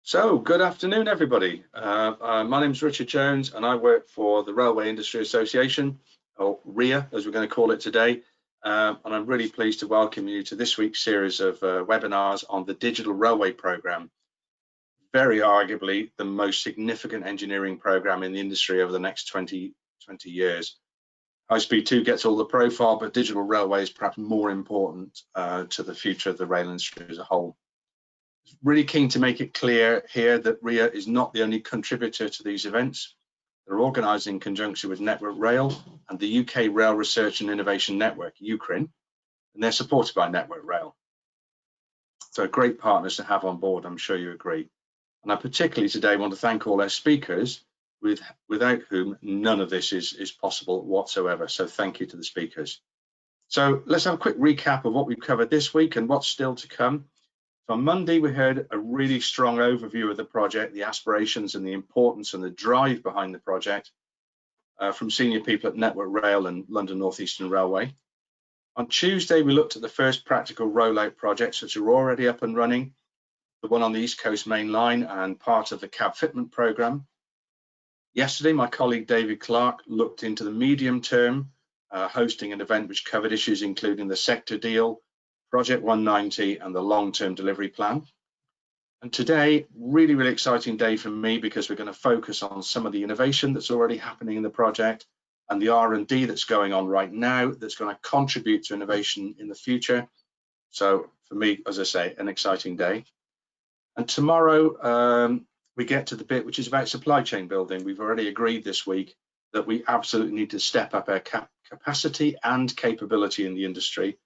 So, good afternoon, everybody. My name is Richard Jones, and I work for the Railway Industry Association, or RIA, as we're going to call it today. And I'm really pleased to welcome you to this week's series of webinars on the Digital Railway Programme. Very arguably the most significant engineering programme in the industry over the next 20 years. High Speed 2 gets all the profile, but digital railway is perhaps more important to the future of the rail industry as a whole. Really keen to make it clear here that RIA is not the only contributor to these events. They're organised in conjunction with Network Rail and the UK Rail Research and Innovation Network, UCRIN, and they're supported by Network Rail. So great partners to have on board, I'm sure you agree. And I particularly today want to thank all our speakers, without whom none of this is possible whatsoever. So thank you to the speakers. So let's have a quick recap of what we've covered this week and what's still to come. So on Monday, we heard a really strong overview of the project, the aspirations and the importance and the drive behind the project from senior people at Network Rail and London North Eastern Railway. On Tuesday, we looked at the first practical rollout projects which are already up and running, the one on the East Coast Main Line and part of the cab fitment programme. Yesterday, my colleague David Clark looked into the medium term, hosting an event which covered issues including the sector deal, Project 190 and the long-term delivery plan. And today, really exciting day for me because we're going to focus on some of the innovation that's already happening in the project and the R&D that's going on right now that's going to contribute to innovation in the future. So for me, as I say, an exciting day. And tomorrow, we get to the bit which is about supply chain building. We've already agreed this week that we absolutely need to step up our capacity and capability in the industry.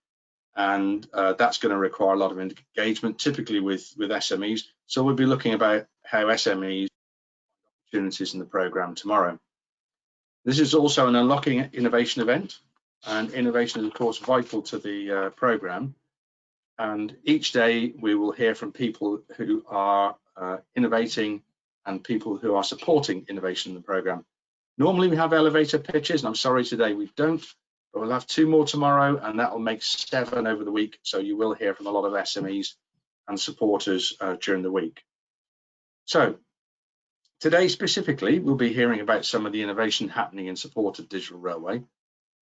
And that's going to require a lot of engagement, typically with SMEs. So we'll be looking about how SMEs opportunities in the programme tomorrow. This is also an unlocking innovation event, and innovation is of course vital to the programme. And each day we will hear from people who are innovating and people who are supporting innovation in the programme. Normally we have elevator pitches, and I'm sorry today we don't. But we'll have 2 more tomorrow, and that will make 7 over the week. So you will hear from a lot of SMEs and supporters during the week. So today specifically, we'll be hearing about some of the innovation happening in support of digital railway.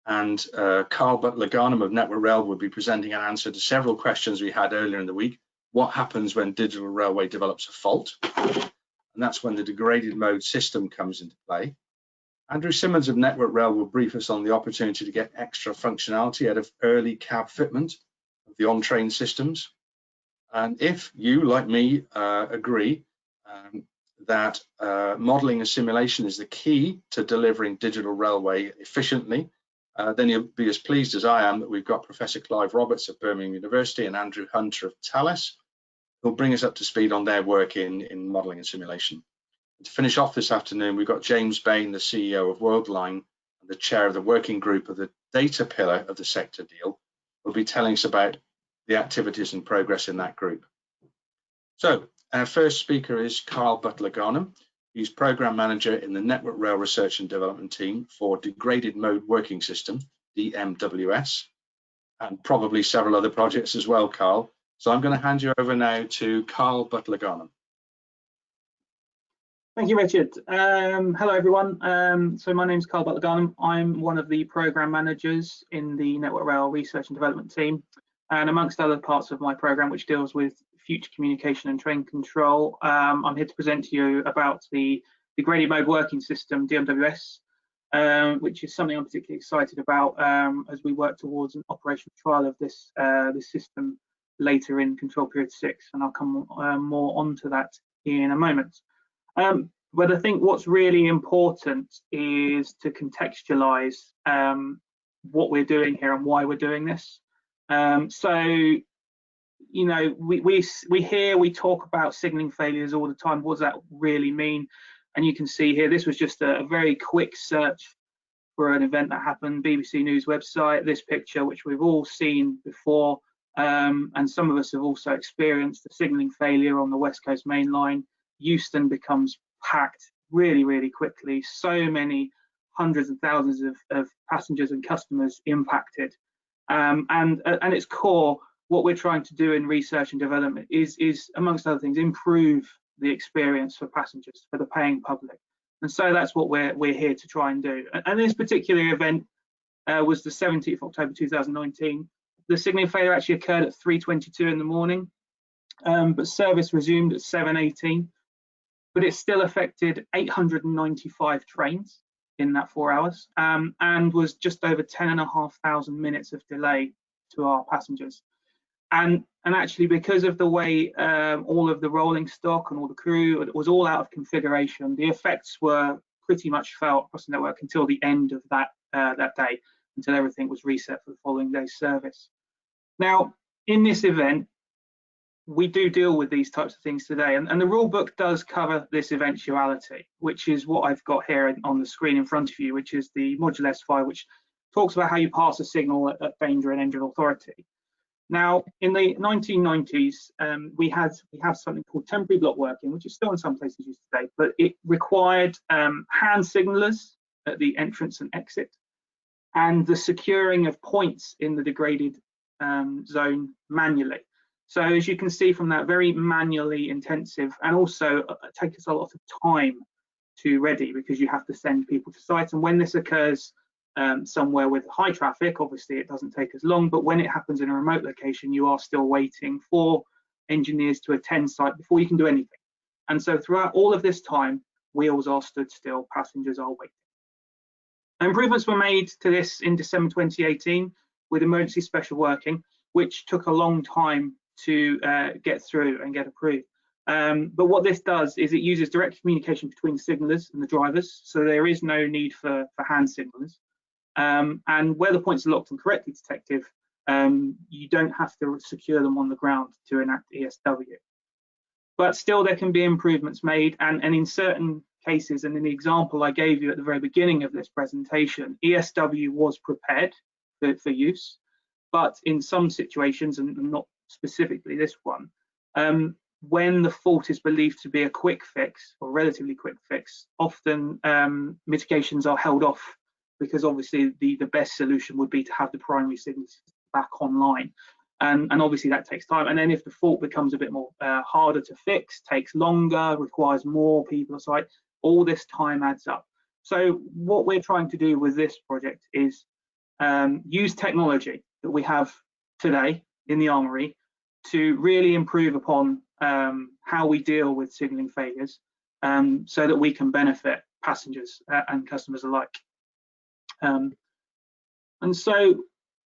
And Carl Butler of Network Rail will be presenting an answer to several questions we had earlier in the week. What happens when digital railway develops a fault? And that's when the degraded mode system comes into play. Andrew Simmons of Network Rail will brief us on the opportunity to get extra functionality out of early cab fitment of the on-train systems. And if you, like me, agree that modelling and simulation is the key to delivering digital railway efficiently, then you'll be as pleased as I am that we've got Professor Clive Roberts of Birmingham University and Andrew Hunter of Thales, who'll bring us up to speed on their work in modelling and simulation. To finish off this afternoon, we've got James Bain, the CEO of Worldline and the chair of the working group of the data pillar of the sector deal, will be telling us about the activities and progress in that group. So our first speaker is Carl Butler. He's program manager in the Network Rail Research and Development team for Degraded Mode Working System, DMWS, and probably several other projects as well, Carl. So I'm going to hand you over now to Carl Butler. Thank you, Richard. Hello, everyone. So my name is Carl Butler. I'm one of the program managers in the Network Rail Research and Development team. And amongst other parts of my program, which deals with future communication and train control, I'm here to present to you about the Degraded Mode Working System, DMWS, which is something I'm particularly excited about as we work towards an operational trial of this system later in control period 6. And I'll come more onto that in a moment. But I think what's really important is to contextualize what we're doing here and why we're doing this. So, you know, we talk about signaling failures all the time. What does that really mean? And you can see here, this was just a very quick search for an event that happened, BBC News website, this picture, which we've all seen before. And some of us have also experienced the signaling failure on the West Coast Main Line. Euston becomes packed really quickly, so many hundreds and thousands of passengers and customers impacted, and at its core what we're trying to do in research and development is amongst other things improve the experience for passengers, for the paying public. And so that's what we're here to try and do. And this particular event was the 17th of October 2019. The signalling failure actually occurred at 3:22 in the morning, but service resumed at 7:18. But it still affected 895 trains in that 4 hours, and was just over 10,500 minutes of delay to our passengers. And actually, because of the way all of the rolling stock and all the crew, it was all out of configuration, the effects were pretty much felt across the network until the end of that day, until everything was reset for the following day's service. Now, in this event, we do deal with these types of things today, and the rule book does cover this eventuality, which is what I've got here on the screen in front of you, which is the Module S file, which talks about how you pass a signal at danger and engine authority. Now, in the 1990s, we have something called temporary block working, which is still in some places used today, but it required hand signalers at the entrance and exit, and the securing of points in the degraded zone manually. So as you can see from that, very manually intensive, and also takes us a lot of time to ready, because you have to send people to site. And when this occurs somewhere with high traffic, obviously it doesn't take as long, but when it happens in a remote location, you are still waiting for engineers to attend site before you can do anything. And so throughout all of this time, wheels are stood still, passengers are waiting. Improvements were made to this in December 2018 with emergency special working, which took a long time to get through and get approved. But what this does is it uses direct communication between signalers and the drivers, so there is no need for hand signalers. And where the points are locked and correctly detective, you don't have to secure them on the ground to enact ESW. But still, there can be improvements made, and in certain cases, and in the example I gave you at the very beginning of this presentation, ESW was prepared for use, but in some situations, and not specifically this one, when the fault is believed to be a quick fix or relatively quick fix, often mitigations are held off, because obviously the best solution would be to have the primary signals back online, and obviously that takes time. And then if the fault becomes a bit more harder to fix, takes longer, requires more people on site, all this time adds up. So what we're trying to do with this project is use technology that we have today in the Armoury to really improve upon how we deal with signalling failures, so that we can benefit passengers and customers alike. And so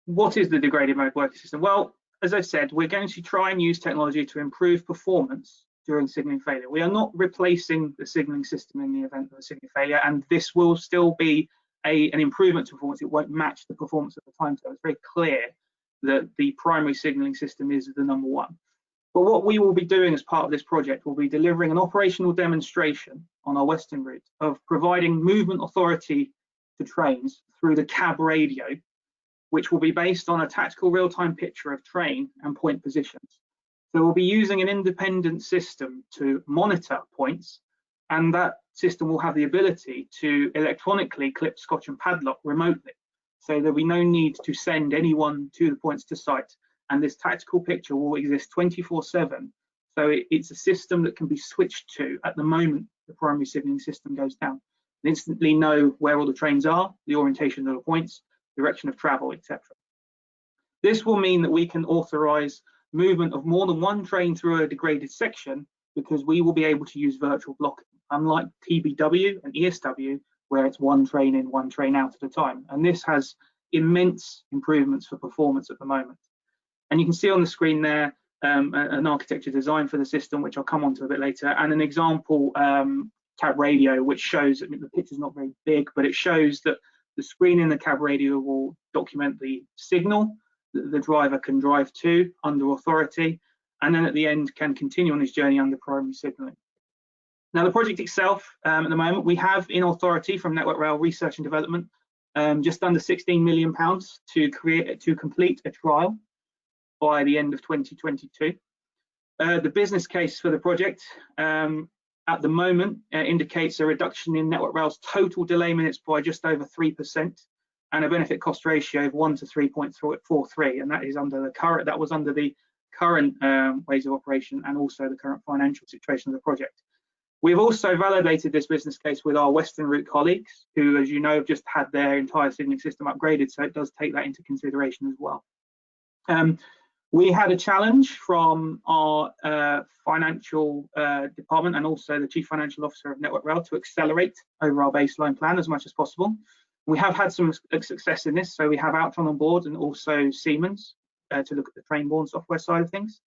what is the degraded mode working system? Well, as I said, we're going to try and use technology to improve performance during signalling failure. We are not replacing the signalling system in the event of a signalling failure, and this will still be an improvement to performance. It won't match the performance of the time. So it's very clear that the primary signalling system is the number one. But what we will be doing as part of this project will be delivering an operational demonstration on our western route of providing movement authority to trains through the cab radio, which will be based on a tactical real-time picture of train and point positions. So we'll be using an independent system to monitor points, and that system will have the ability to electronically clip, scotch and padlock remotely. So there'll be no need to send anyone to the points to site, and this tactical picture will exist 24/7. So it's a system that can be switched to at the moment the primary signalling system goes down. Instantly know where all the trains are, the orientation of the points, direction of travel, etc. This will mean that we can authorize movement of more than one train through a degraded section, because we will be able to use virtual blocking, unlike TBW and ESW, where it's one train in, one train out at a time. And this has immense improvements for performance at the moment. And you can see on the screen there an architecture design for the system, which I'll come on to a bit later, and an example cab radio, which shows, I mean, the picture's not very big, but it shows that the screen in the cab radio will document the signal that the driver can drive to under authority, and then at the end can continue on his journey under primary signalling. Now, the project itself, at the moment, we have in authority from Network Rail Research and Development just under £16 million to complete a trial by the end of 2022. The business case for the project at the moment indicates a reduction in Network Rail's total delay minutes by just over 3%, and a benefit cost ratio of 1 to 3.43, and that is under the current ways of operation and also the current financial situation of the project. We've also validated this business case with our Western Route colleagues, who, as you know, have just had their entire signaling system upgraded, so it does take that into consideration as well. We had a challenge from our financial department and also the Chief Financial Officer of Network Rail to accelerate over our baseline plan as much as possible. We have had some success in this, so we have Altron on board and also Siemens to look at the Trainborne software side of things.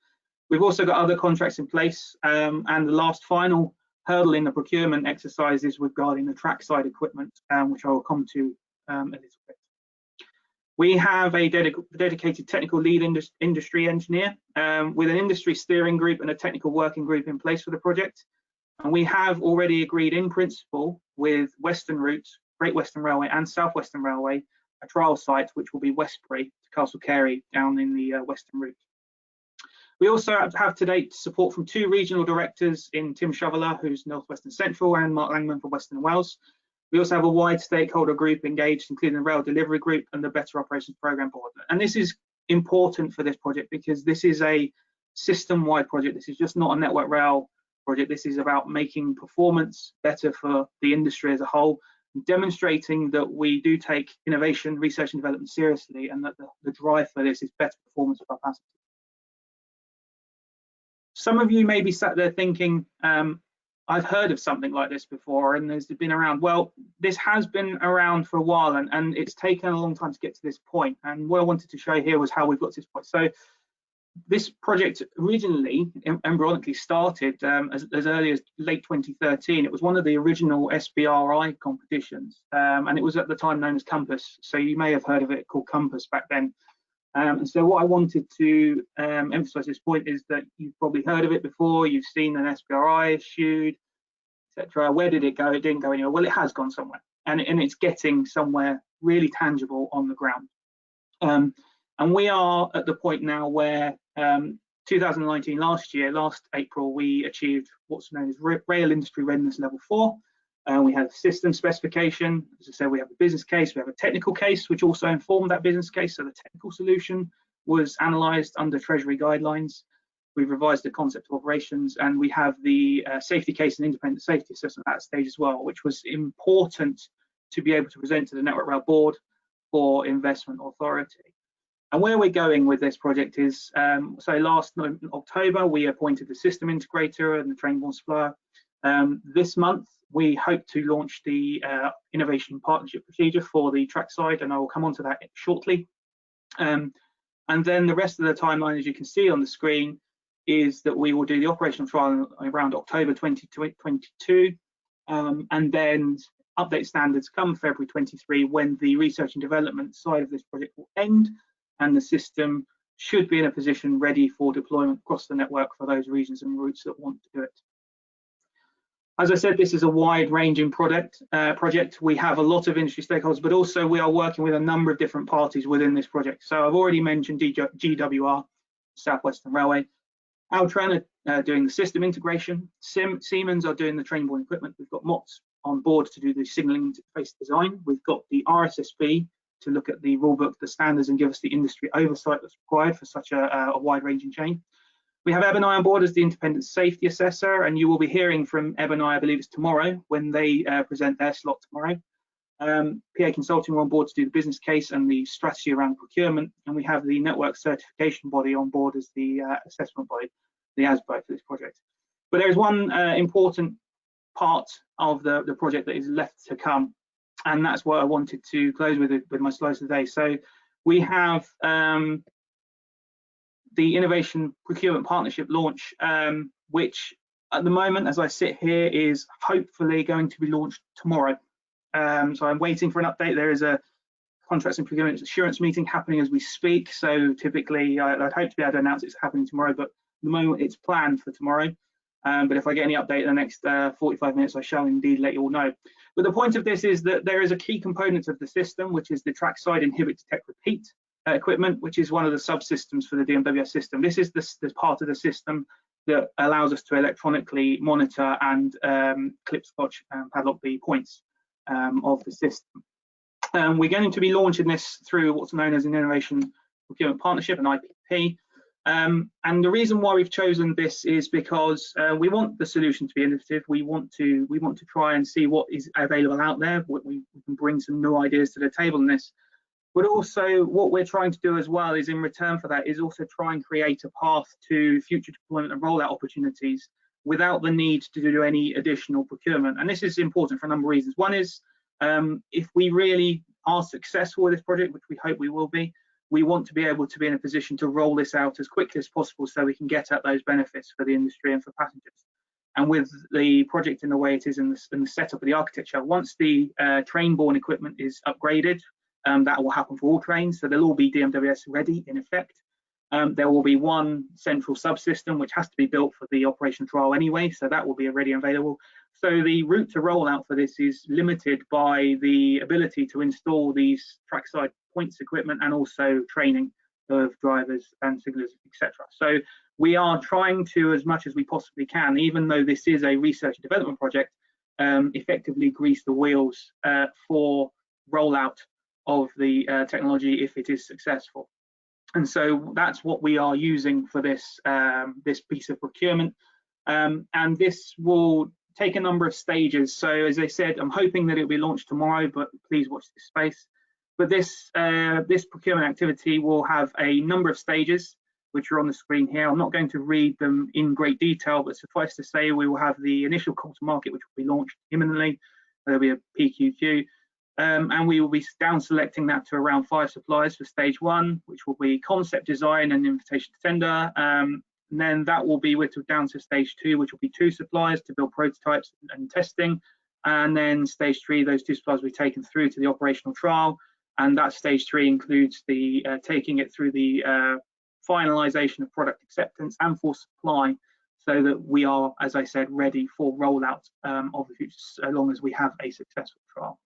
We've also got other contracts in place, and the last final hurdle in the procurement exercise is regarding the trackside equipment, which I will come to a little bit. We have a dedicated technical lead industry engineer with an industry steering group and a technical working group in place for the project. And we have already agreed in principle with Western Route, Great Western Railway and South Western Railway, a trial site which will be Westbury to Castle Carey down in the Western Route. We also have to date support from 2 regional directors in Tim Shoveler, who's North Western Central, and Mark Langman for Western Wales. We also have a wide stakeholder group engaged, including the Rail Delivery Group and the Better Operations Programme Board. And this is important for this project because this is a system-wide project. This is just not a Network Rail project. This is about making performance better for the industry as a whole, demonstrating that we do take innovation, research and development seriously, and that the drive for this is better performance for our passengers. Some of you may be sat there thinking, I've heard of something like this before and there's been around. Well, this has been around for a while and it's taken a long time to get to this point. And what I wanted to show here was how we've got to this point. So this project originally, embryonically started as early as late 2013. It was one of the original SBRI competitions, and it was at the time known as Compass. So you may have heard of it called Compass back then. And so what I wanted to emphasize this point is that you've probably heard of it before, you've seen an SBRI issued, etc. Where did it go? It didn't go anywhere. Well, it has gone somewhere, and it's getting somewhere really tangible on the ground. And we are at the point now where 2019, last April, we achieved what's known as Rail Industry Readiness Level 4. We have system specification. As I said, we have a business case, we have a technical case, which also informed that business case. So the technical solution was analysed under Treasury guidelines. We've revised the concept of operations, and we have the safety case and independent safety assessment at that stage as well, which was important to be able to present to the Network Rail Board for Investment Authority. And where we're going with this project is, so last October, we appointed the system integrator and the Trainborne supplier. This month, we hope to launch the innovation partnership procedure for the trackside, and I will come on to that shortly. And then the rest of the timeline, as you can see on the screen, is that we will do the operational trial around October 2022, and then update standards come February 23 when the research and development side of this project will end, and the system should be in a position ready for deployment across the network for those regions and routes that want to do it. As I said, this is a wide-ranging project. We have a lot of industry stakeholders, but also we are working with a number of different parties within this project. So I've already mentioned GWR, South Western Railway. Altron are doing the system integration. Siemens are doing the Trainborne equipment. We've got MOTS on board to do the signalling interface design. We've got the RSSB to look at the rulebook, the standards, and give us the industry oversight that's required for such a wide-ranging chain. We have Ebony on board as the independent safety assessor, and you will be hearing from Ebony, I believe it's tomorrow, when they present their slot tomorrow. PA Consulting are on board to do the business case and the strategy around procurement, and we have the network certification body on board as the assessment body, the ASBO for this project. But there is one important part of the project that is left to come, and that's what I wanted to close with my slides today. So we have the Innovation Procurement Partnership launch, which at the moment, as I sit here, is hopefully going to be launched tomorrow. So I'm waiting for an update. There is a contracts and procurement assurance meeting happening as we speak. So typically, I'd hope to be able to announce it's happening tomorrow, but at the moment it's planned for tomorrow. But if I get any update in the next 45 minutes, I shall indeed let you all know. But the point of this is that there is a key component of the system, which is the trackside inhibit, detect, repeat equipment, which is one of the subsystems for the DMWS system. This is the part of the system that allows us to electronically monitor and clip, scotch, and padlock the points of the system. We're going to be launching this through what's known as an Innovation Procurement Partnership, an IPP. And the reason why we've chosen this is because we want the solution to be innovative. We want to try and see what is available out there. We can bring some new ideas to the table in this. But also what we're trying to do as well is, in return for that, is also try and create a path to future deployment and rollout opportunities without the need to do any additional procurement. And this is important for a number of reasons. One is, if we really are successful with this project, which we hope we will be, we want to be able to be in a position to roll this out as quickly as possible so we can get at those benefits for the industry and for passengers. And with the project in the way it is in the setup of the architecture, once the train-borne equipment is upgraded, that will happen for all trains, so they'll all be DMWS ready in effect. There will be one central subsystem which has to be built for the operational trial anyway, so that will be ready and available. So the route to rollout for this is limited by the ability to install these trackside points equipment and also training of drivers and signallers, etc. So we are trying to, as much as we possibly can, even though this is a research and development project, effectively grease the wheels for rollout of the technology if it is successful. And so that's what we are using for this this piece of procurement, and this will take a number of stages. So as I said, I'm hoping that it will be launched tomorrow, but please watch this space. But this this procurement activity will have a number of stages which are on the screen here. I'm not going to read them in great detail, but suffice to say we will have the initial call to market, which will be launched imminently. There'll be a PQQ. And we will be down selecting that to around 5 suppliers for stage 1, which will be concept design and invitation to tender. And then that will be whittled down to stage 2, which will be 2 suppliers to build prototypes and testing. And then stage 3, those 2 suppliers will be taken through to the operational trial. And that stage 3 includes the taking it through the finalization of product acceptance and for supply, so that we are, as I said, ready for rollout of the future, so long as we have a successful trial.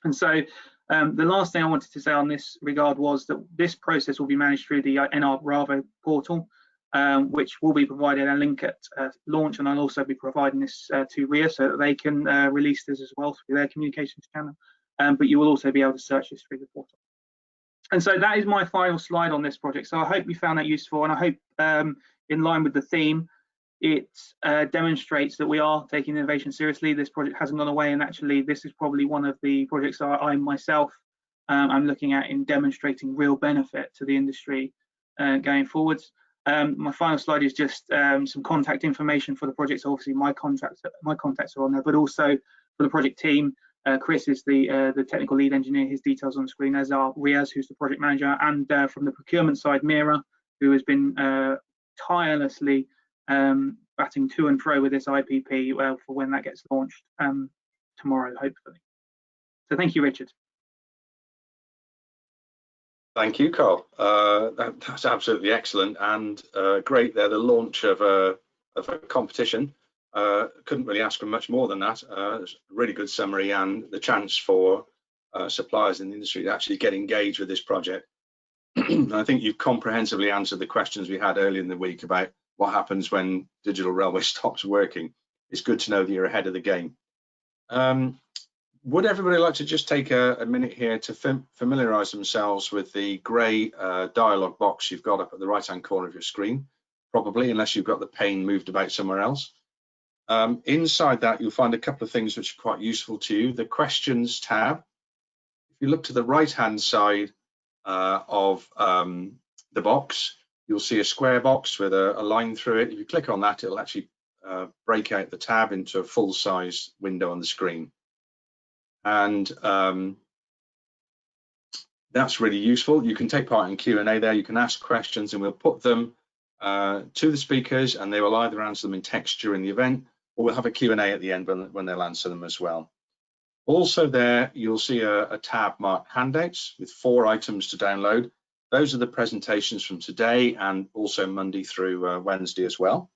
And so the last thing I wanted to say on this regard was that this process will be managed through the NR Bravo portal, which will be provided a link at launch, and I'll also be providing this to RIA so that they can release this as well through their communications channel. But you will also be able to search this through the portal. And so that is my final slide on this project. So I hope you found that useful, and I hope in line with the theme, it demonstrates that we are taking innovation seriously. This project hasn't gone away, and actually this is probably one of the projects I myself I'm looking at in demonstrating real benefit to the industry going forwards. My final slide is just some contact information for the project. So obviously my contacts are on there, but also for the project team, Chris is the technical lead engineer. His details on the screen, as are Riaz, who's the project manager, and from the procurement side, Mira, who has been tirelessly batting to and fro with this IPP for when that gets launched tomorrow, hopefully. So thank you, Richard. Thank you, Carl. That's absolutely excellent and great there. The launch of a competition. Couldn't really ask for much more than that. It's a really good summary, and the chance for suppliers in the industry to actually get engaged with this project. I think you've comprehensively answered the questions we had earlier in the week about what happens when digital railway stops working. It's good to know that you're ahead of the game. Would everybody like to just take a minute here to familiarise themselves with the grey dialog box you've got up at the right-hand corner of your screen, probably, unless you've got the pane moved about somewhere else. Inside that, you'll find a couple of things which are quite useful to you. The questions tab. If you look to the right-hand side of the box, you'll see a square box with a line through it. If you click on that, it'll actually break out the tab into a full-size window on the screen. And that's really useful. You can take part in Q&A there. You can ask questions, and we'll put them to the speakers, and they will either answer them in text during the event, or we'll have a Q&A at the end when they'll answer them as well. Also there, you'll see a tab marked handouts with 4 items to download. Those are the presentations from today and also Monday through Wednesday as well.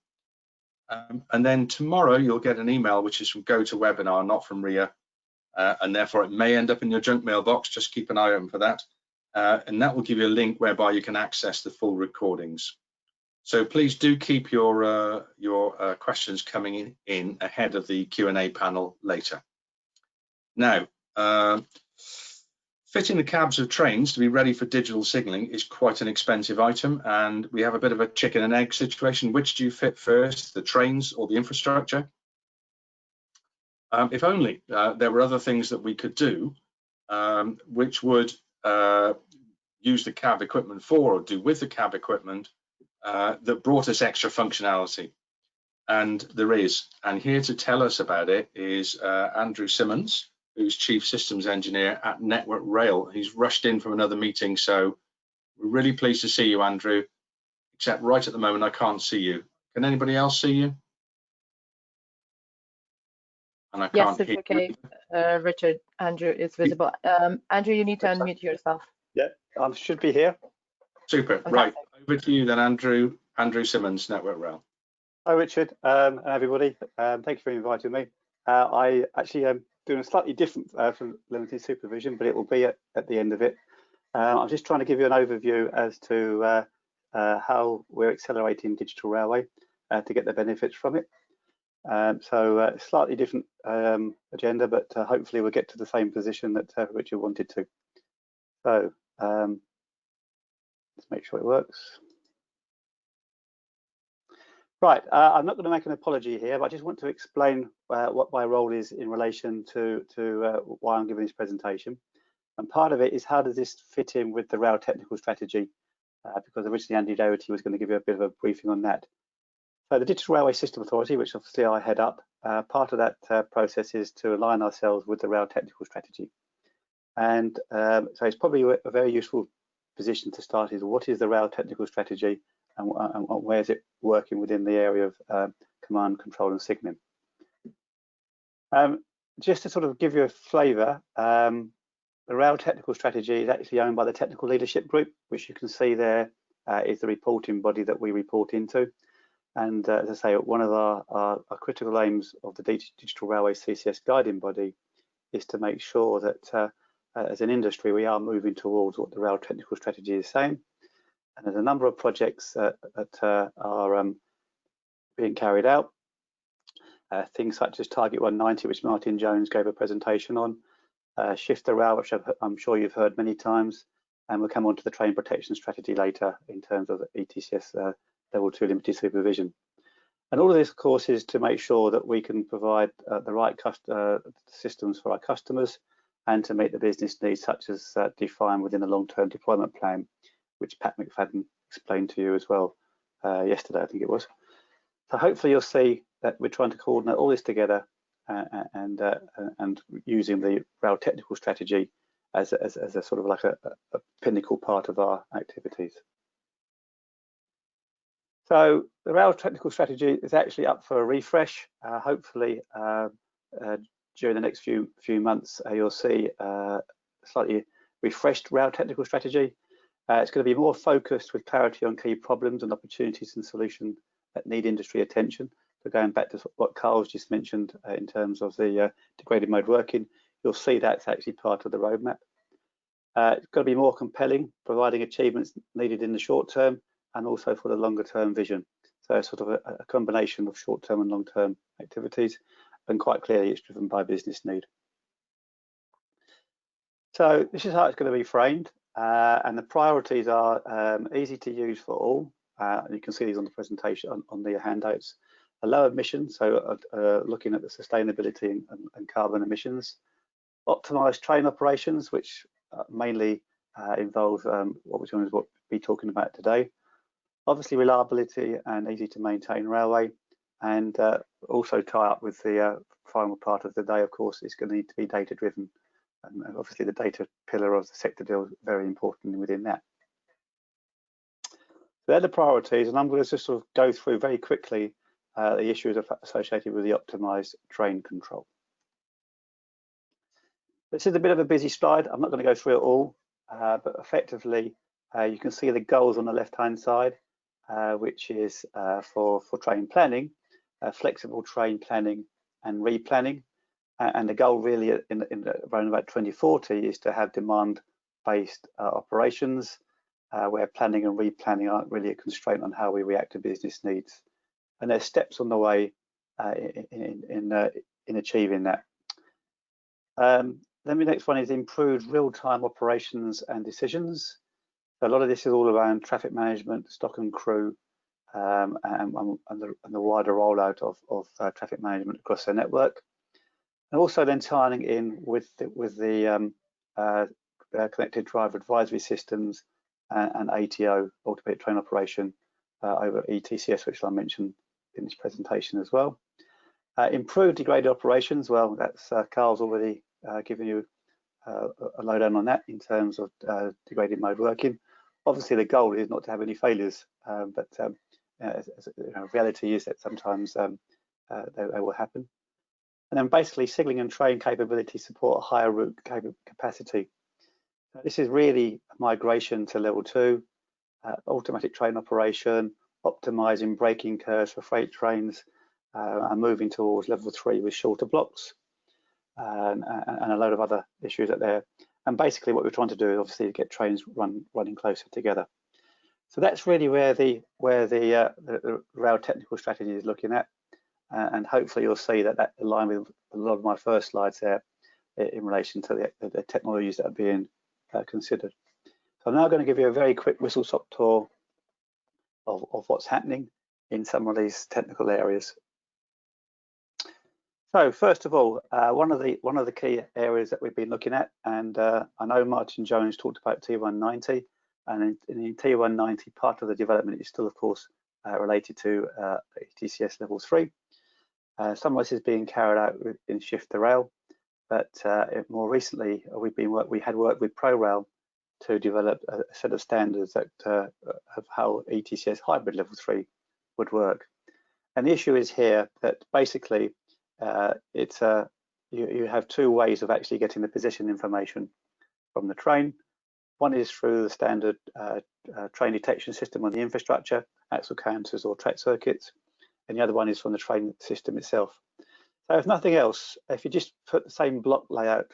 And then tomorrow you'll get an email which is from GoToWebinar, not from RIA, and therefore it may end up in your junk mailbox. Just keep an eye open for that. And that will give you a link whereby you can access the full recordings. So please do keep your questions coming in ahead of the Q&A panel later. Now, Fitting the cabs of trains to be ready for digital signalling is quite an expensive item, and we have a bit of a chicken and egg situation. Which do you fit first, the trains or the infrastructure? If only there were other things that we could do which would use the cab equipment for, or do with the cab equipment, that brought us extra functionality. And there is. And here to tell us about it is Andrew Simmons, who's Chief Systems Engineer at Network Rail. He's rushed in from another meeting, so we're really pleased to see you, Andrew, except right at the moment I can't see you. Can anybody else see you? And I can't hear okay. Richard, Andrew is visible. Andrew, you need to unmute yourself. Yeah, I should be here. Super. Fantastic. Right, over to you then, Andrew. Andrew Simmons, Network Rail. Hi, Richard, and everybody. Thank you for inviting me. I actually am doing a slightly different from limited supervision, but it will be at the end of it. I'm just trying to give you an overview as to how we're accelerating digital railway to get the benefits from it. So slightly different agenda, but hopefully we'll get to the same position that Richard wanted to. So let's make sure it works. Right, I'm not going to make an apology here, but I just want to explain what my role is in relation to why I'm giving this presentation. And part of it is, how does this fit in with the rail technical strategy? Because originally Andy Doherty was going to give you a bit of a briefing on that. So the Digital Railway System Authority, which obviously I head up, part of that process is to align ourselves with the rail technical strategy. And so it's probably a very useful position to start is, what is the rail technical strategy, and where is it working within the area of command, control and signalling. Just to sort of give you a flavour, the rail technical strategy is actually owned by the Technical Leadership Group, which you can see there is the reporting body that we report into. And as I say, one of our critical aims of the Digital Railway CCS guiding body is to make sure that as an industry we are moving towards what the rail technical strategy is saying. And there's a number of projects that are being carried out. Things such as Target 190, which Martin Jones gave a presentation on, Shift the Rail, which I'm sure you've heard many times, and we'll come on to the train protection strategy later in terms of ETCS Level 2 limited supervision. And all of this, of course, is to make sure that we can provide the right systems for our customers and to meet the business needs, such as defined within the long-term deployment plan, which Pat McFadden explained to you as well yesterday, I think it was. So hopefully you'll see that we're trying to coordinate all this together and using the rail technical strategy as a sort of like a pinnacle part of our activities. So the rail technical strategy is actually up for a refresh. Hopefully during the next few months you'll see a slightly refreshed rail technical strategy. It's going to be more focused with clarity on key problems and opportunities and solutions that need industry attention. So going back to what Carl's just mentioned in terms of the degraded mode working, you'll see that's actually part of the roadmap. It's got to be more compelling, providing achievements needed in the short term and also for the longer term vision. So sort of a combination of short term and long term activities, and quite clearly it's driven by business need. So this is how it's going to be framed, and the priorities are easy to use for all. You can see these on the presentation on the handouts. A low emissions, so looking at the sustainability and carbon emissions. Optimised train operations, which mainly involve what we're going to be talking about today. Obviously reliability and easy to maintain railway, and also tie up with the final part of the day, of course, is going to need to be data driven, and obviously the data pillar of the sector deal is very important within that. So they're the priorities, and I'm going to just sort of go through very quickly the issues associated with the optimised train control. This is a bit of a busy slide. I'm not going to go through it all, but effectively you can see the goals on the left hand side, which is for train planning, flexible train planning and replanning, and the goal really in around about 2040 is to have demand-based operations where planning and replanning aren't really a constraint on how we react to business needs. And there's steps on the way in achieving that. Then the next one is improved real-time operations and decisions. So a lot of this is all around traffic management, stock and crew, and the wider rollout of traffic management across their network. And also then tying in with the connected driver advisory systems and ATO, automated train operation, over ETCS, which I mentioned in this presentation as well. Improved degraded operations, well, that's Carl's already given you a lowdown on that in terms of degraded mode working. Obviously, the goal is not to have any failures, but reality is that sometimes they will happen. And then basically signaling and train capability support higher route capacity. This is really a migration to level 2, automatic train operation, optimizing braking curves for freight trains, and moving towards level 3 with shorter blocks, and a load of other issues out there. And basically what we're trying to do is obviously get trains running closer together. So that's really where the rail technical strategy is looking at, and hopefully you'll see that aligns with a lot of my first slides there in relation to the technologies that are being considered. So I'm now going to give you a very quick whistle-stop tour of what's happening in some of these technical areas. So first of all, one of the key areas that we've been looking at, and I know Martin Jones talked about T190, and in T190 part of the development is still, of course, related to ETCS level 3. Some of this is being carried out in Shift to Rail, but more recently we had worked with ProRail to develop a set of standards that of how ETCS hybrid level 3 would work. And the issue is here that basically you have two ways of actually getting the position information from the train. One is through the standard train detection system on the infrastructure, axle counters or track circuits, and the other one is from the train system itself. So if nothing else, if you just put the same block layout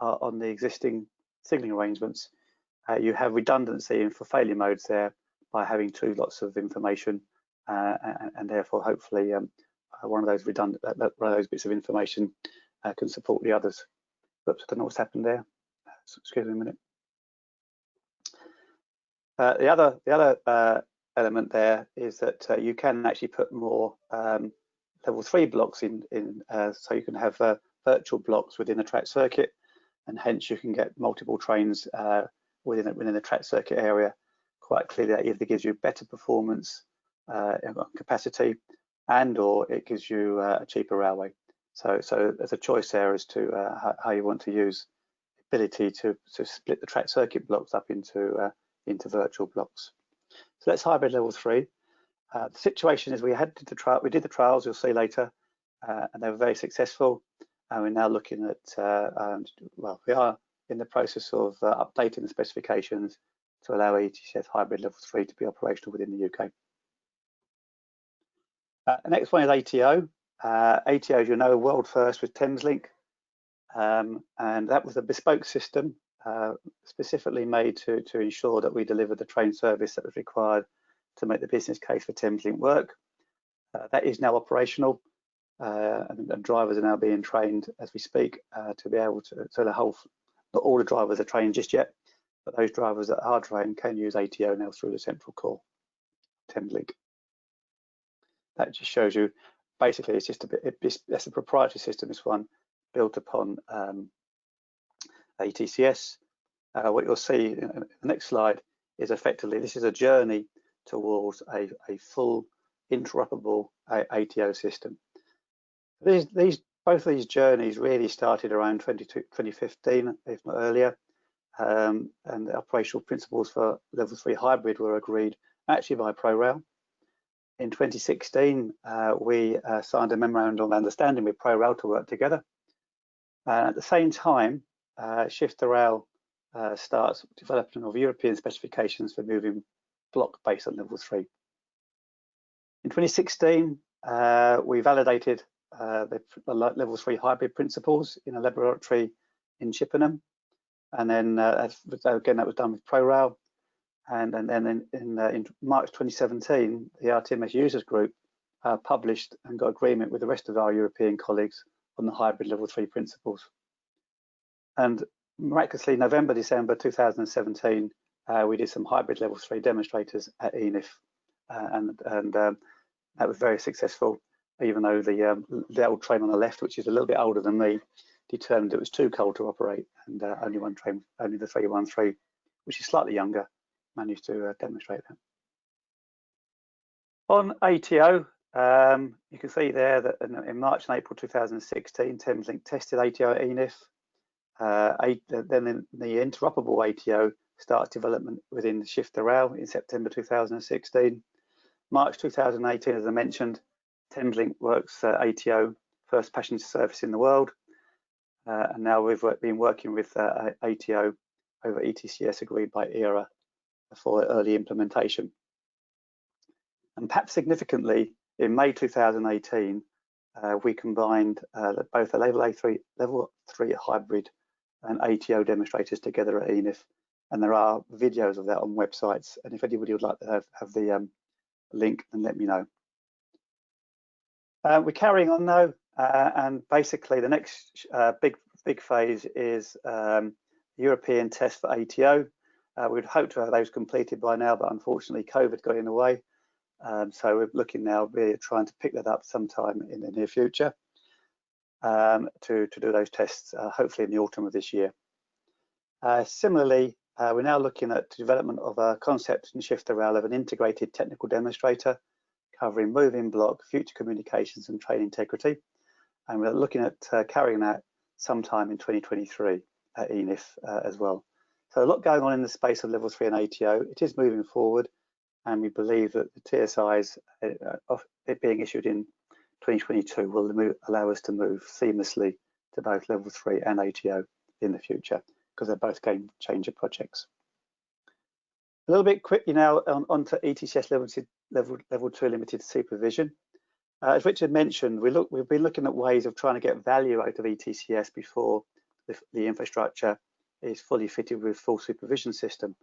on the existing signalling arrangements, you have redundancy for failure modes there by having two lots of information, and therefore hopefully one of those bits of information can support the others. Oops, I don't know what's happened there. Excuse me a minute. The other element there is that you can actually put more level 3 blocks in, so you can have virtual blocks within a track circuit, and hence you can get multiple trains within the track circuit area. Quite clearly, that either gives you better performance capacity, and or it gives you a cheaper railway. So there's a choice there as to how you want to use the ability to split the track circuit blocks up into virtual blocks. So that's hybrid level 3. The situation is we did the trials, you'll see later, and they were very successful. And we're now looking at, well, we are in the process of updating the specifications to allow ETCS hybrid level 3 to be operational within the UK. The next one is ATO. ATO, as you know, world first with Thameslink, and that was a bespoke system specifically made to ensure that we delivered the train service that was required to make the business case for Thameslink work. That is now operational, and drivers are now being trained as we speak to be able to, so not all the drivers are trained just yet, but those drivers that are trained can use ATO now through the central core Thameslink. That just shows you, basically it's just that's a proprietary system, this one, built upon ETCS. What you'll see in the next slide is effectively this is a journey towards a full interoperable ATO system. Both of these journeys really started around 2015, if not earlier, and the operational principles for level 3 hybrid were agreed actually by ProRail. In 2016, we signed a memorandum of understanding with ProRail to work together. At the same time, Shift to Rail starts developing of European specifications for moving block based on level 3. In 2016, we validated the level 3 hybrid principles in a laboratory in Chippenham, and then again that was done with ProRail. And then in March 2017, the RTMS users group published and got agreement with the rest of our European colleagues on the hybrid level 3 principles. And miraculously, November, December 2017, we did some hybrid level 3 demonstrators at ENIF, and that was very successful, even though the old train on the left, which is a little bit older than me, determined it was too cold to operate, and only one train, only the 313, which is slightly younger, managed to demonstrate that. On ATO, you can see there that in March and April 2016, ThameSlink tested ATO at ENIF. Then the interoperable ATO started development within the Shift the Rail in September 2016. March 2018, as I mentioned, ThameSlink works ATO, first passenger service in the world. And now we've been working with ATO over ETCS agreed by ERA for early implementation. And perhaps significantly, in May 2018, we combined both a level 3 hybrid and ATO demonstrators together at ENIF, and there are videos of that on websites. And if anybody would like to have the link, then let me know. We're carrying on now, and basically the next big phase is European test for ATO. We'd hope to have those completed by now, but unfortunately COVID got in the way. So we're looking now really trying to pick that up sometime in the near future to do those tests, hopefully in the autumn of this year. Similarly, we're now looking at development of a concept in Shift the Rail of an integrated technical demonstrator covering moving block, future communications and train integrity. And we're looking at carrying that sometime in 2023 at ENIF as well. So a lot going on in the space of level 3 and ATO. It is moving forward, and we believe that the TSIs, of it being issued in 2022, will allow us to move seamlessly to both level 3 and ATO in the future, because they're both game changer projects. A little bit quickly now onto ETCS level 2 limited supervision. As Richard mentioned, we've been looking at ways of trying to get value out of ETCS before the infrastructure is fully fitted with full supervision system.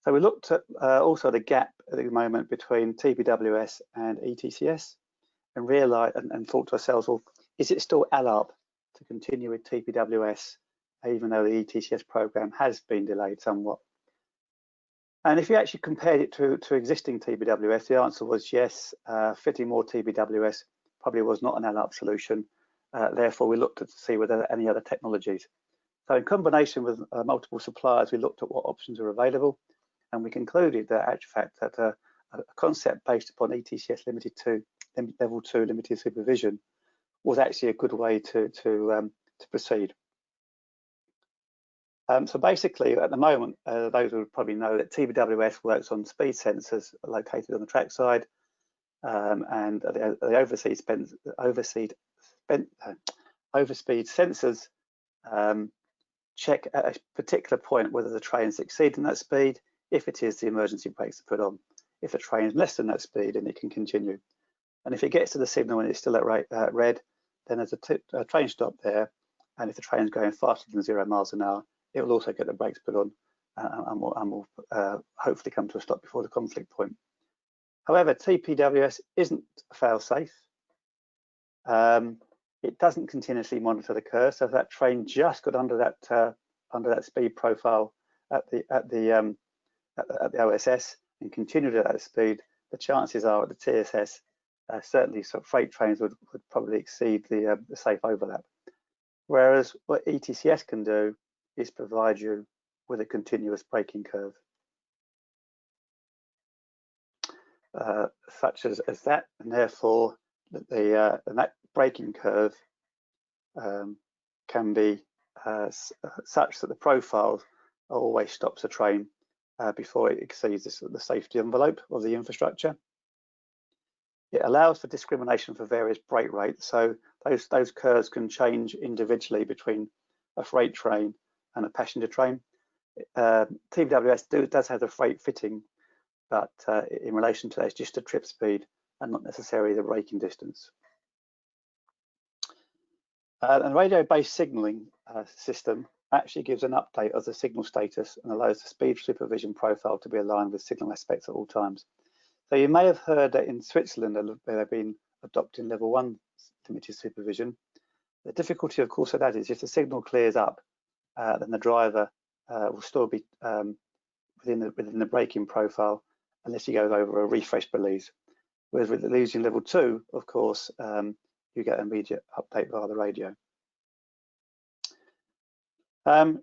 So we looked at also the gap at the moment between TPWS and ETCS, and realised and thought to ourselves, well, is it still ALARP to continue with TPWS even though the ETCS program has been delayed somewhat? And if you actually compared it to existing TPWS, the answer was yes. Fitting more TPWS probably was not an ALARP solution. Therefore, we looked to see whether there were any other technologies. So in combination with multiple suppliers, we looked at what options are available, and we concluded that, actual fact, that a concept based upon ETCS level 2 limited supervision was actually a good way to proceed. So basically, at the moment, those would probably know that TPWS works on speed sensors located on the trackside, and the overspeed sensors check at a particular point whether the train is exceeding that speed. If it is, the emergency brakes are put on. If the train is less than that speed, then it can continue. And if it gets to the signal and it's still at red, then there's a train stop there. And if the train is going faster than 0 miles an hour, it will also get the brakes put on and will hopefully come to a stop before the conflict point. However, TPWS isn't fail-safe. It doesn't continuously monitor the curve, so if that train just got under that speed profile at the OSS and continued at that speed, the chances are at the TSS, certainly some freight trains would probably exceed the safe overlap. Whereas what ETCS can do is provide you with a continuous braking curve, such as that, and therefore that braking curve can be such that the profile always stops a train before it exceeds the safety envelope of the infrastructure. It allows for discrimination for various brake rates, so those curves can change individually between a freight train and a passenger train. TPWS does have the freight fitting, but in relation to that, it's just a trip speed and not necessarily the braking distance. And radio-based signalling system actually gives an update of the signal status and allows the speed supervision profile to be aligned with signal aspects at all times. So you may have heard that in Switzerland they've been adopting level 1 limited supervision. The difficulty, of course, of that is if the signal clears up, then the driver will still be within the braking profile unless he goes over a refresh release. Whereas with losing level 2, of course, you get immediate update via the radio. And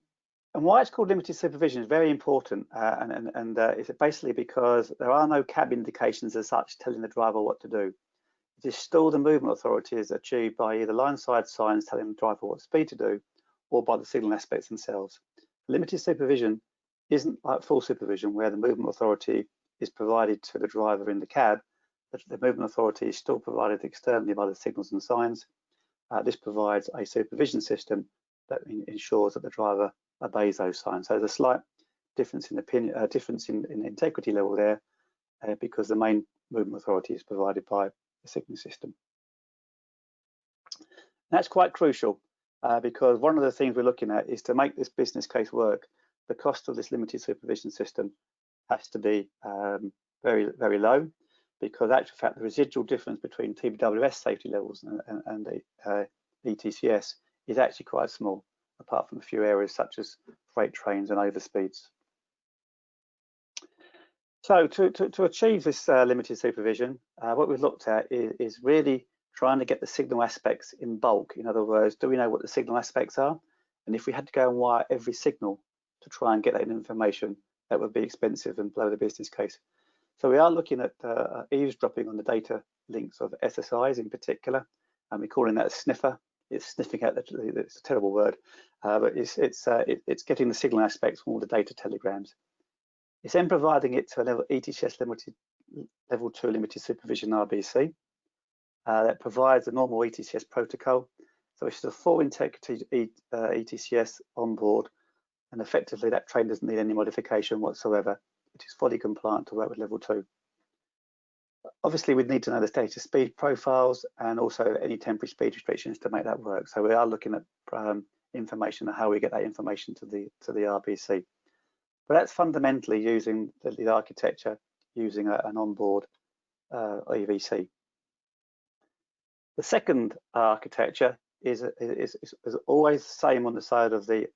why it's called limited supervision is very important, and it's basically because there are no cab indications as such telling the driver what to do. It is still the movement authority is achieved by either line side signs telling the driver what speed to do, or by the signal aspects themselves. Limited supervision isn't like full supervision, where the movement authority is provided to the driver in the cab, but the movement authority is still provided externally by the signals and signs. This provides a supervision system that ensures that the driver obeys those signs. So there's a slight difference in opinion, difference in integrity level there, because the main movement authority is provided by the signal system. That's quite crucial, because one of the things we're looking at is to make this business case work. The cost of this limited supervision system has to be very, very low, because in actual fact the residual difference between TBWS safety levels and the ETCS is actually quite small, apart from a few areas such as freight trains and overspeeds. So to achieve this limited supervision, what we've looked at is really trying to get the signal aspects in bulk. In other words, do we know what the signal aspects are? And if we had to go and wire every signal to try and get that information, that would be expensive and blow the business case. So we are looking at eavesdropping on the data links of SSIs in particular, and we're calling that a sniffer. It's sniffing out it's a terrible word, but it's getting the signal aspects from all the data telegrams. It's then providing it to a level ETCS level 2 limited supervision RBC that provides the normal ETCS protocol. So it's a full integrity ETCS on board, and effectively that train doesn't need any modification whatsoever. It is fully compliant to work with level 2. Obviously, we'd need to know the data speed profiles and also any temporary speed restrictions to make that work. So we are looking at information on how we get that information to the RBC. But that's fundamentally using the architecture using an onboard EVC. The second architecture is always the same on the side of the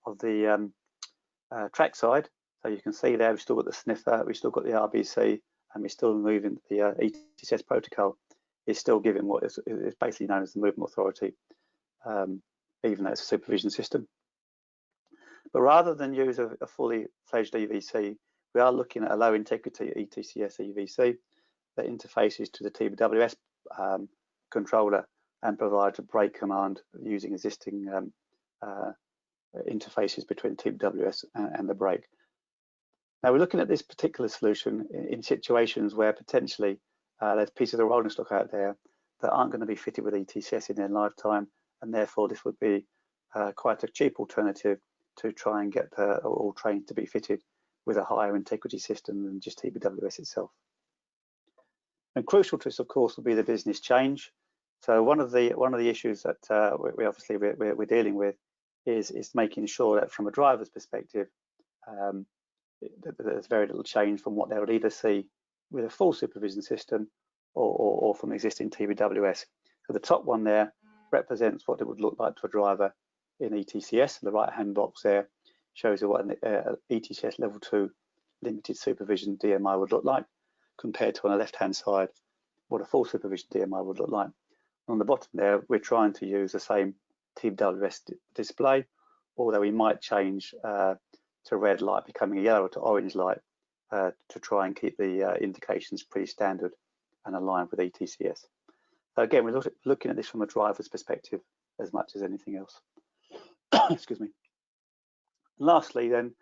track side. So you can see there we've still got the sniffer, we've still got the RBC, and we're still moving the ETCS protocol is still giving what is basically known as the movement authority, even though it's a supervision system. But rather than use a fully fledged EVC, we are looking at a low integrity ETCS EVC that interfaces to the TBWS controller and provides a brake command using existing interfaces between TBWS and the brake. Now we're looking at this particular solution in situations where potentially there's pieces of rolling stock out there that aren't going to be fitted with ETCS in their lifetime, and therefore this would be quite a cheap alternative to try and get all trains to be fitted with a higher integrity system than just TBWS itself. And crucial to this, of course, will be the business change. So one of the issues that we're dealing with is making sure that from a driver's perspective, there's very little change from what they would either see with a full supervision system or from existing TBWS. So the top one there represents what it would look like to a driver in ETCS. The right-hand box there shows you what an ETCS level 2 limited supervision DMI would look like, compared to on the left-hand side what a full supervision DMI would look like. On the bottom there, we're trying to use the same TBWS display, although we might change to red light becoming a yellow to orange light to try and keep the indications pretty standard and aligned with ETCS. So again, we're looking at this from a driver's perspective as much as anything else. Excuse me. Lastly then,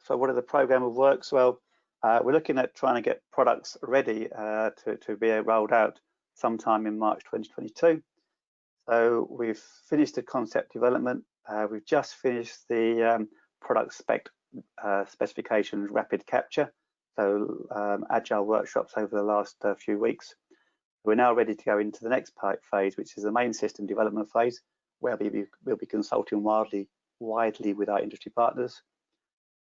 so what are the program of works? Well, we're looking at trying to get products ready to be rolled out sometime in March 2022. So we've finished the concept development. We've just finished the product specifications rapid capture, so agile workshops over the last few weeks. We're now ready to go into the next phase, which is the main system development phase, where we'll be consulting widely with our industry partners,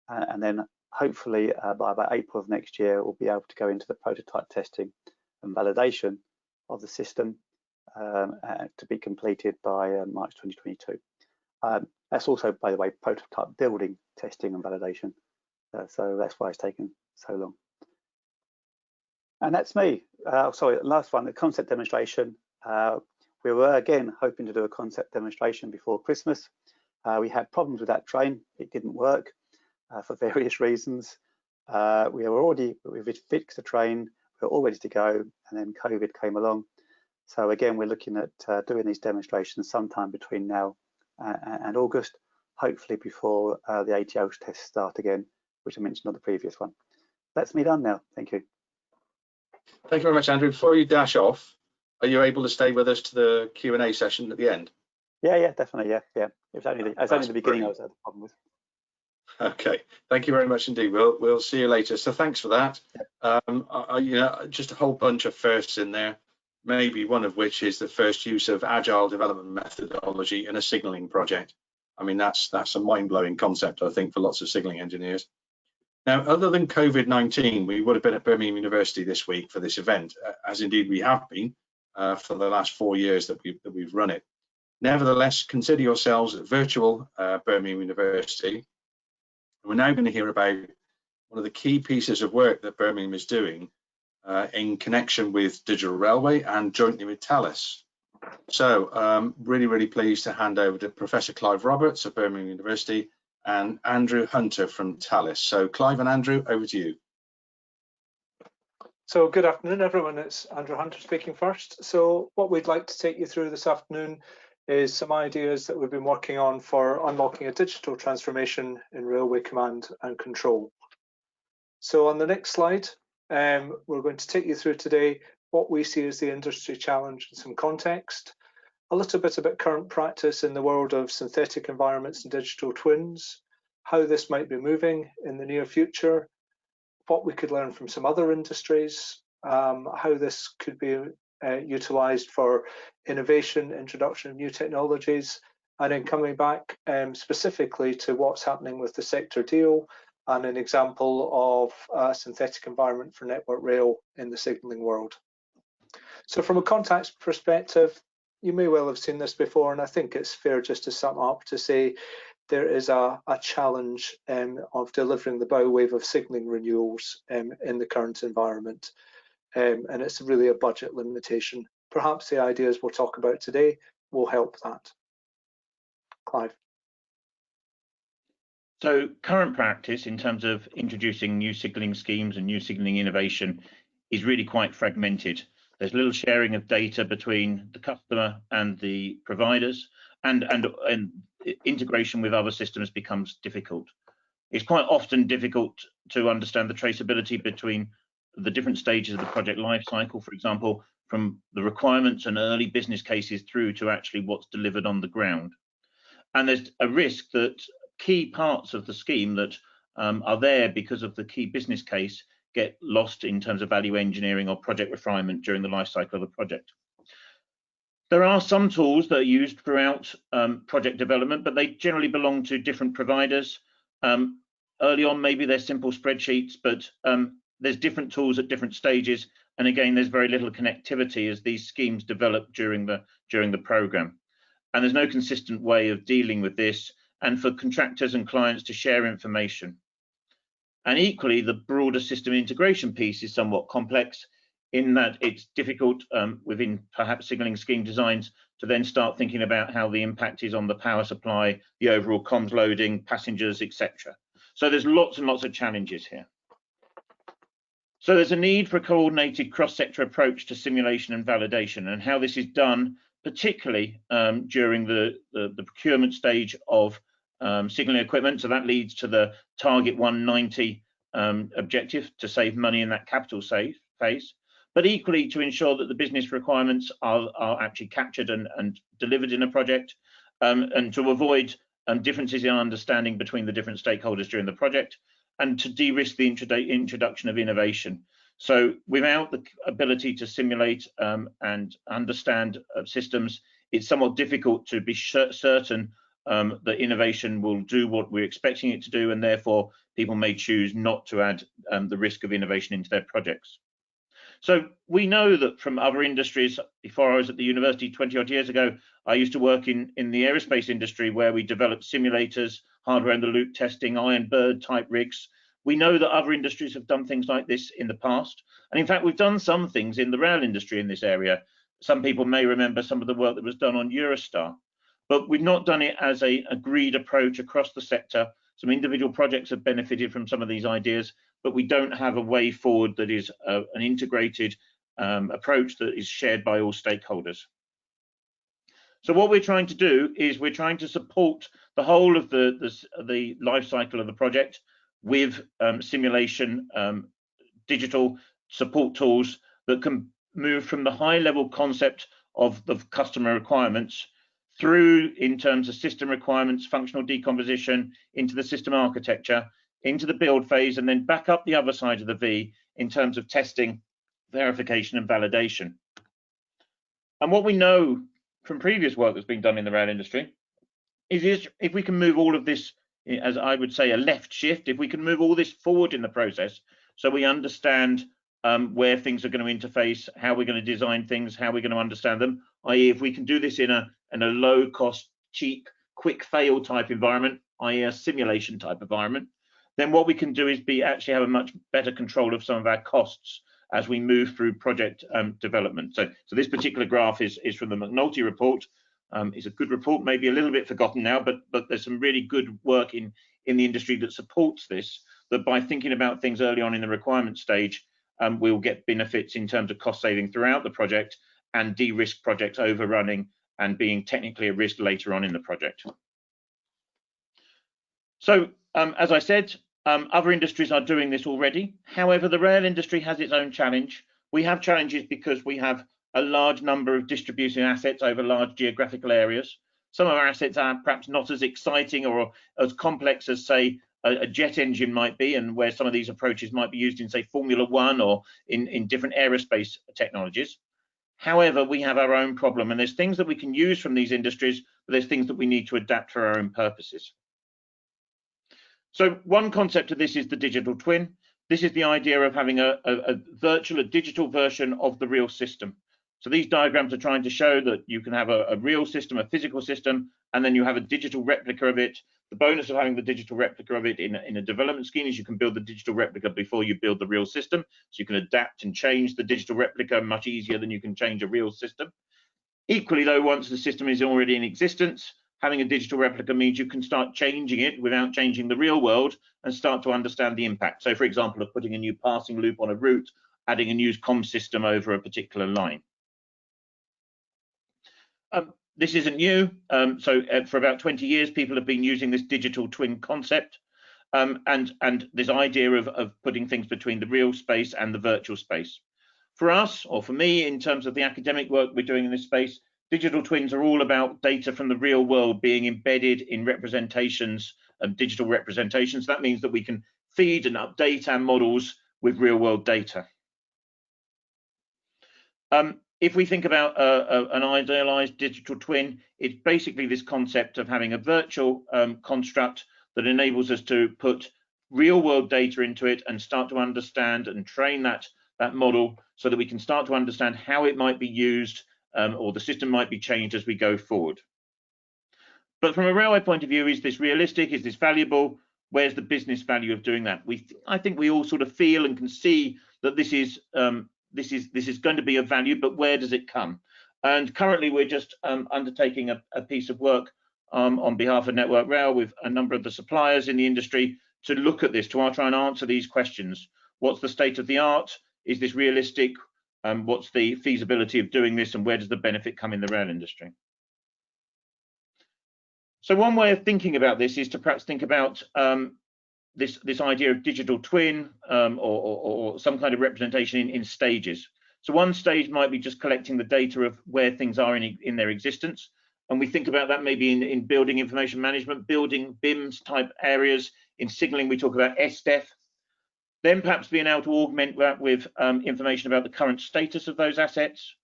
and then hopefully by about April of next year we'll be able to go into the prototype testing and validation of the system to be completed by March 2022. That's also, by the way, prototype building, testing and validation. So that's why it's taken so long. And that's me. Sorry, last one, the concept demonstration. We were again hoping to do a concept demonstration before Christmas. We had problems with that train. It didn't work for various reasons. We've fixed the train. We were all ready to go, and then COVID came along. So again, we're looking at doing these demonstrations sometime between now and August, hopefully before the ATO tests start again, which I mentioned on the previous one. That's me done now. Thank you. Thank you very much, Andrew. Before you dash off, are you able to stay with us to the Q&A session at the end? Yeah, definitely. Yeah. It was only the beginning I was had a problem with. Okay, thank you very much indeed. We'll see you later. So thanks for that. Just a whole bunch of firsts in there, maybe one of which is the first use of agile development methodology in a signaling project. I mean, that's a mind-blowing concept, I think, for lots of signaling engineers. Now, other than COVID-19, we would have been at Birmingham University this week for this event, as indeed we have been for the last 4 years that we've run it. Nevertheless, consider yourselves at virtual Birmingham University. We're now going to hear about one of the key pieces of work that Birmingham is doing in connection with Digital Railway and jointly with Thales. So really pleased to hand over to Professor Clive Roberts of Birmingham University and Andrew Hunter from Thales. So Clive and Andrew, over to you. So good afternoon, everyone. It's Andrew Hunter speaking first. So what we'd like to take you through this afternoon is some ideas that we've been working on for unlocking a digital transformation in railway command and control. So on the next slide, we're going to take you through today what we see as the industry challenge in some context, a little bit about current practice in the world of synthetic environments and digital twins, how this might be moving in the near future, what we could learn from some other industries, how this could be utilised for innovation, introduction of new technologies, and then coming back specifically to what's happening with the sector deal and an example of a synthetic environment for network rail in the signalling world. So from a context perspective, you may well have seen this before, and I think it's fair just to sum up to say there is a challenge of delivering the bow wave of signalling renewals in the current environment. And it's really a budget limitation. Perhaps the ideas we'll talk about today will help that. Clive. So current practice in terms of introducing new signalling schemes and new signalling innovation is really quite fragmented. There's little sharing of data between the customer and the providers, and integration with other systems becomes difficult. It's quite often difficult to understand the traceability between the different stages of the project life cycle, for example, from the requirements and early business cases through to actually what's delivered on the ground. And there's a risk that key parts of the scheme that are there because of the key business case get lost in terms of value engineering or project refinement during the life cycle of the project. There are some tools that are used throughout project development, but they generally belong to different providers. Early on, maybe they're simple spreadsheets, but there's different tools at different stages. And again, there's very little connectivity as these schemes develop during the program. And there's no consistent way of dealing with this and for contractors and clients to share information. And equally, the broader system integration piece is somewhat complex in that it's difficult within perhaps signalling scheme designs to then start thinking about how the impact is on the power supply, the overall comms loading, passengers, etc. So there's lots and lots of challenges here. So there's a need for a coordinated cross-sector approach to simulation and validation, and how this is done, particularly during the procurement stage of signalling equipment. So that leads to the target 190 objective to save money in that capital save phase, but equally to ensure that the business requirements are actually captured and delivered in a project, and to avoid differences in understanding between the different stakeholders during the project, and to de-risk the introduction of innovation. So without the ability to simulate and understand systems, it's somewhat difficult to be certain that innovation will do what we're expecting it to do, and therefore people may choose not to add the risk of innovation into their projects. So we know that from other industries. Before I was at the university 20 odd years ago, I used to work in the aerospace industry, where we developed simulators, hardware in the loop testing, Iron Bird type rigs. We know that other industries have done things like this in the past. And in fact, we've done some things in the rail industry in this area. Some people may remember some of the work that was done on Eurostar, but we've not done it as an agreed approach across the sector. Some individual projects have benefited from some of these ideas, but we don't have a way forward that is an integrated approach that is shared by all stakeholders. So what we're trying to do is we're trying to support the whole of the life cycle of the project with simulation, digital support tools that can move from the high level concept of the customer requirements through in terms of system requirements, functional decomposition, into the system architecture, into the build phase, and then back up the other side of the V in terms of testing, verification and validation. And what we know from previous work that's been done in the rail industry is if we can move all of this, as I would say, a left shift, if we can move all this forward in the process, so we understand where things are going to interface, how we're going to design things, how we're going to understand them, i.e. if we can do this in a low cost, cheap, quick fail type environment, i.e. a simulation type environment, then what we can do is actually have a much better control of some of our costs as we move through project development. So this particular graph is from the McNulty report. It's a good report, maybe a little bit forgotten now, but there's some really good work in the industry that supports this, that by thinking about things early on in the requirement stage, we'll get benefits in terms of cost saving throughout the project and de-risk projects overrunning and being technically a risk later on in the project. So as I said, other industries are doing this already. However, the rail industry has its own challenge. We have challenges because we have a large number of distributing assets over large geographical areas. Some of our assets are perhaps not as exciting or as complex as, say, a jet engine might be, and where some of these approaches might be used in, say, Formula One or in different aerospace technologies. However, we have our own problem, and there's things that we can use from these industries, but there's things that we need to adapt for our own purposes. So one concept of this is the digital twin. This is the idea of having a digital version of the real system. So these diagrams are trying to show that you can have a real system, a physical system, and then you have a digital replica of it. The bonus of having the digital replica of it in a development scheme is you can build the digital replica before you build the real system. So you can adapt and change the digital replica much easier than you can change a real system. Equally though, once the system is already in existence, having a digital replica means you can start changing it without changing the real world and start to understand the impact. So for example, of putting a new passing loop on a route, adding a new comm system over a particular line. This isn't new. For about 20 years, people have been using this digital twin concept and this idea of putting things between the real space and the virtual space. For us, or for me, in terms of the academic work we're doing in this space, digital twins are all about data from the real world being embedded in representations, digital representations. That means that we can feed and update our models with real world data. If we think about an idealized digital twin, it's basically this concept of having a virtual construct that enables us to put real world data into it and start to understand and train that model so that we can start to understand how it might be used or the system might be changed as we go forward. But from a railway point of view, is this realistic? Is this valuable? Where's the business value of doing that? I think we all sort of feel and can see that this is going to be of value, but where does it come? And currently we're just undertaking a piece of work on behalf of Network Rail with a number of the suppliers in the industry to look at this, to try and answer these questions. What's the state of the art? Is this realistic? What's the feasibility of doing this, and where does the benefit come in the rail industry? So one way of thinking about this is to perhaps think about this idea of digital twin or some kind of representation in stages. So one stage might be just collecting the data of where things are in their existence. And we think about that maybe in building information management, building BIMs type areas. In signaling, we talk about SDEF. Then perhaps being able to augment that with information about the current status of those assets.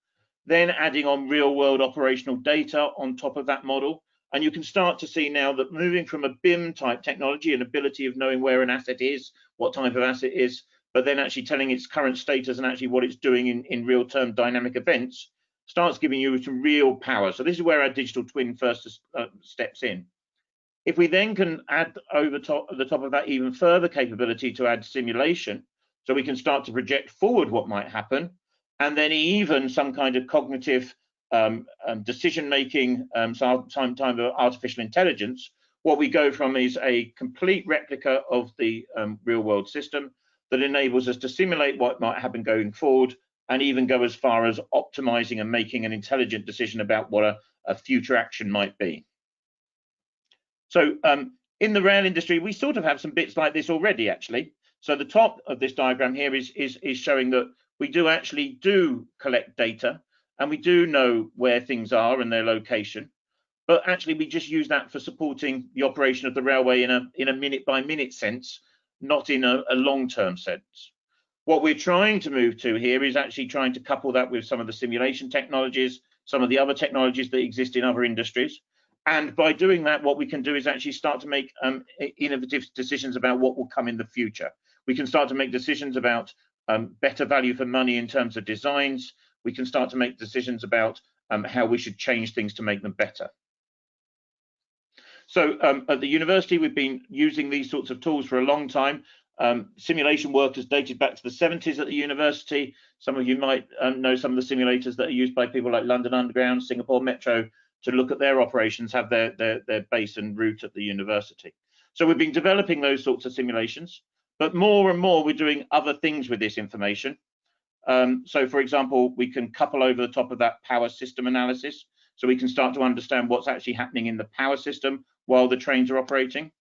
Then adding on real world operational data on top of that model. And you can start to see now that moving from a BIM type technology and ability of knowing where an asset is, what type of asset is, but then actually telling its current status and actually what it's doing in real-time dynamic events starts giving you some real power. So this is where our digital twin first steps in. If we then can add the top of that even further capability to add simulation, so we can start to project forward what might happen, and then even some kind of cognitive decision making, time of artificial intelligence, what we go from is a complete replica of the real world system that enables us to simulate what might happen going forward, and even go as far as optimizing and making an intelligent decision about what a future action might be. So in the rail industry, we sort of have some bits like this already, actually. So the top of this diagram here is showing that we do actually collect data, and we do know where things are and their location. But actually, we just use that for supporting the operation of the railway in a minute-by-minute sense, not in a long-term sense. What we're trying to move to here is actually trying to couple that with some of the simulation technologies, some of the other technologies that exist in other industries. And by doing that, what we can do is actually start to make innovative decisions about what will come in the future. We can start to make decisions about better value for money in terms of designs. We can start to make decisions about how we should change things to make them better. So at the university, we've been using these sorts of tools for a long time. Simulation work has dated back to the 70s at the university. Some of you might know some of the simulators that are used by people like London Underground, Singapore Metro, to look at their operations, have their base and route at the university. So we've been developing those sorts of simulations, but more and more we're doing other things with this information. So for example, we can couple over the top of that power system analysis, so we can start to understand what's actually happening in the power system while the trains are operating.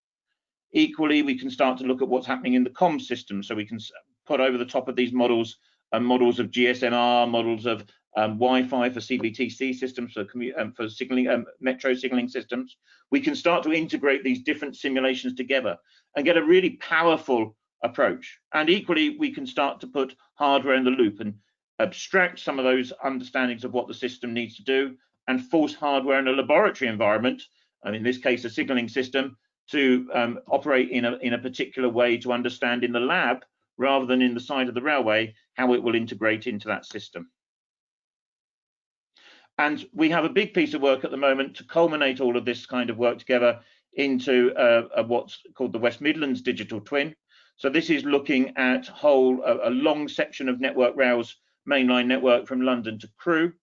Equally, we can start to look at what's happening in the comm system, so we can put over the top of these models models of GSMR, models of Wi-Fi for CBTC systems, for signaling, metro signaling systems. We can start to integrate these different simulations together and get a really powerful approach. And equally, we can start to put hardware in the loop and abstract some of those understandings of what the system needs to do and force hardware in a laboratory environment, and in this case, a signaling system, to operate in a particular way to understand in the lab rather than in the side of the railway how it will integrate into that system. And we have a big piece of work at the moment to culminate all of this kind of work together into what's called the West Midlands digital twin. So this is looking at a long section of Network Rail's mainline network from London to Crewe,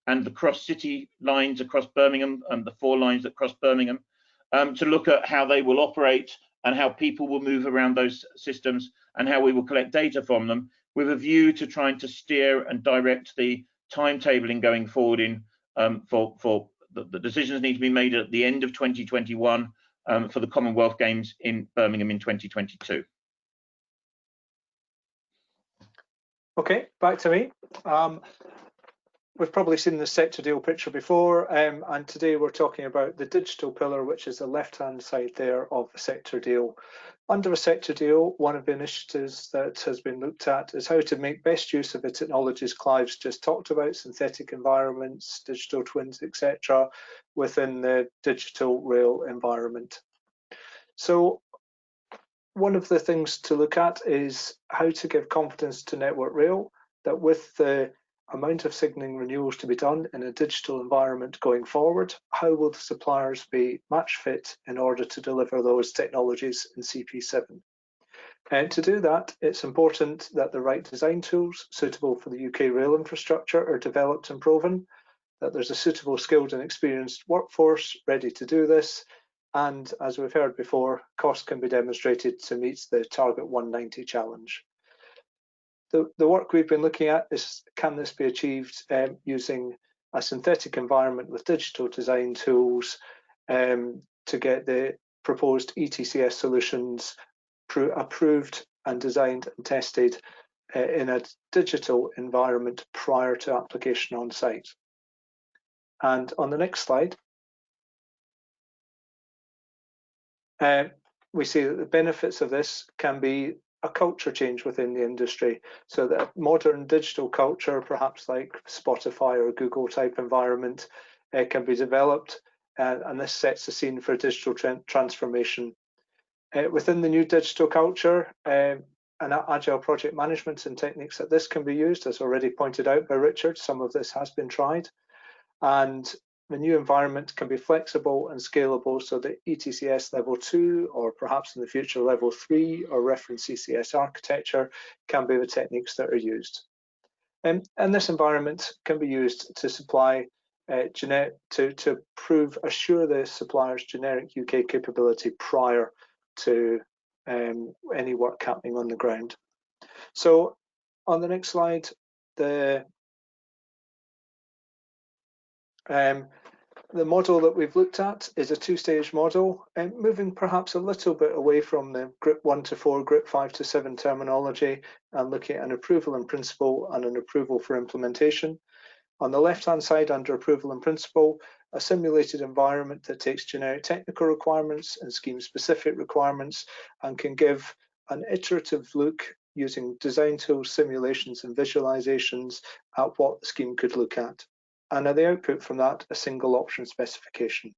and the cross-city lines across Birmingham and the 4 lines that cross Birmingham, to look at how they will operate and how people will move around those systems and how we will collect data from them, with a view to trying to steer and direct the timetabling going forward for the decisions need to be made at the end of 2021 for the Commonwealth Games in Birmingham in 2022. Okay, back to me. We've probably seen the sector deal picture before, and today we're talking about the digital pillar, which is the left-hand side there of the sector deal. Under a sector deal, one of the initiatives that has been looked at is how to make best use of the technologies Clive's just talked about, synthetic environments, digital twins, etc., within the digital rail environment. So one of the things to look at is how to give confidence to Network Rail that with the amount of signalling renewals to be done in a digital environment going forward, how will the suppliers be match fit in order to deliver those technologies in CP7? And to do that, it's important that the right design tools suitable for the UK rail infrastructure are developed and proven, that there's a suitable skilled and experienced workforce ready to do this, and as we've heard before, cost can be demonstrated to meet the target 190 challenge. The work we've been looking at is, can this be achieved using a synthetic environment with digital design tools to get the proposed ETCS solutions approved and designed and tested in a digital environment prior to application on site. And on the next slide, we see that the benefits of this can be a culture change within the industry, so that modern digital culture, perhaps like Spotify or Google type environment, can be developed, and this sets the scene for digital transformation. Within the new digital culture, and agile project management and techniques that this can be used, as already pointed out by Richard. Some of this has been tried, and the new environment can be flexible and scalable, so that ETCS level 2, or perhaps in the future level 3, or reference CCS architecture can be the techniques that are used. And this environment can be used to supply to assure the supplier's generic UK capability prior to any work happening on the ground. So on the next slide, the model that we've looked at is a two-stage model, and moving perhaps a little bit away from the Group 1 to 4, Group 5 to 7 terminology, and looking at an approval in principle and an approval for implementation. On the left-hand side, under approval in principle, a simulated environment that takes generic technical requirements and scheme-specific requirements and can give an iterative look using design tools, simulations, and visualizations at what the scheme could look at. And at the output from that, a single option specification.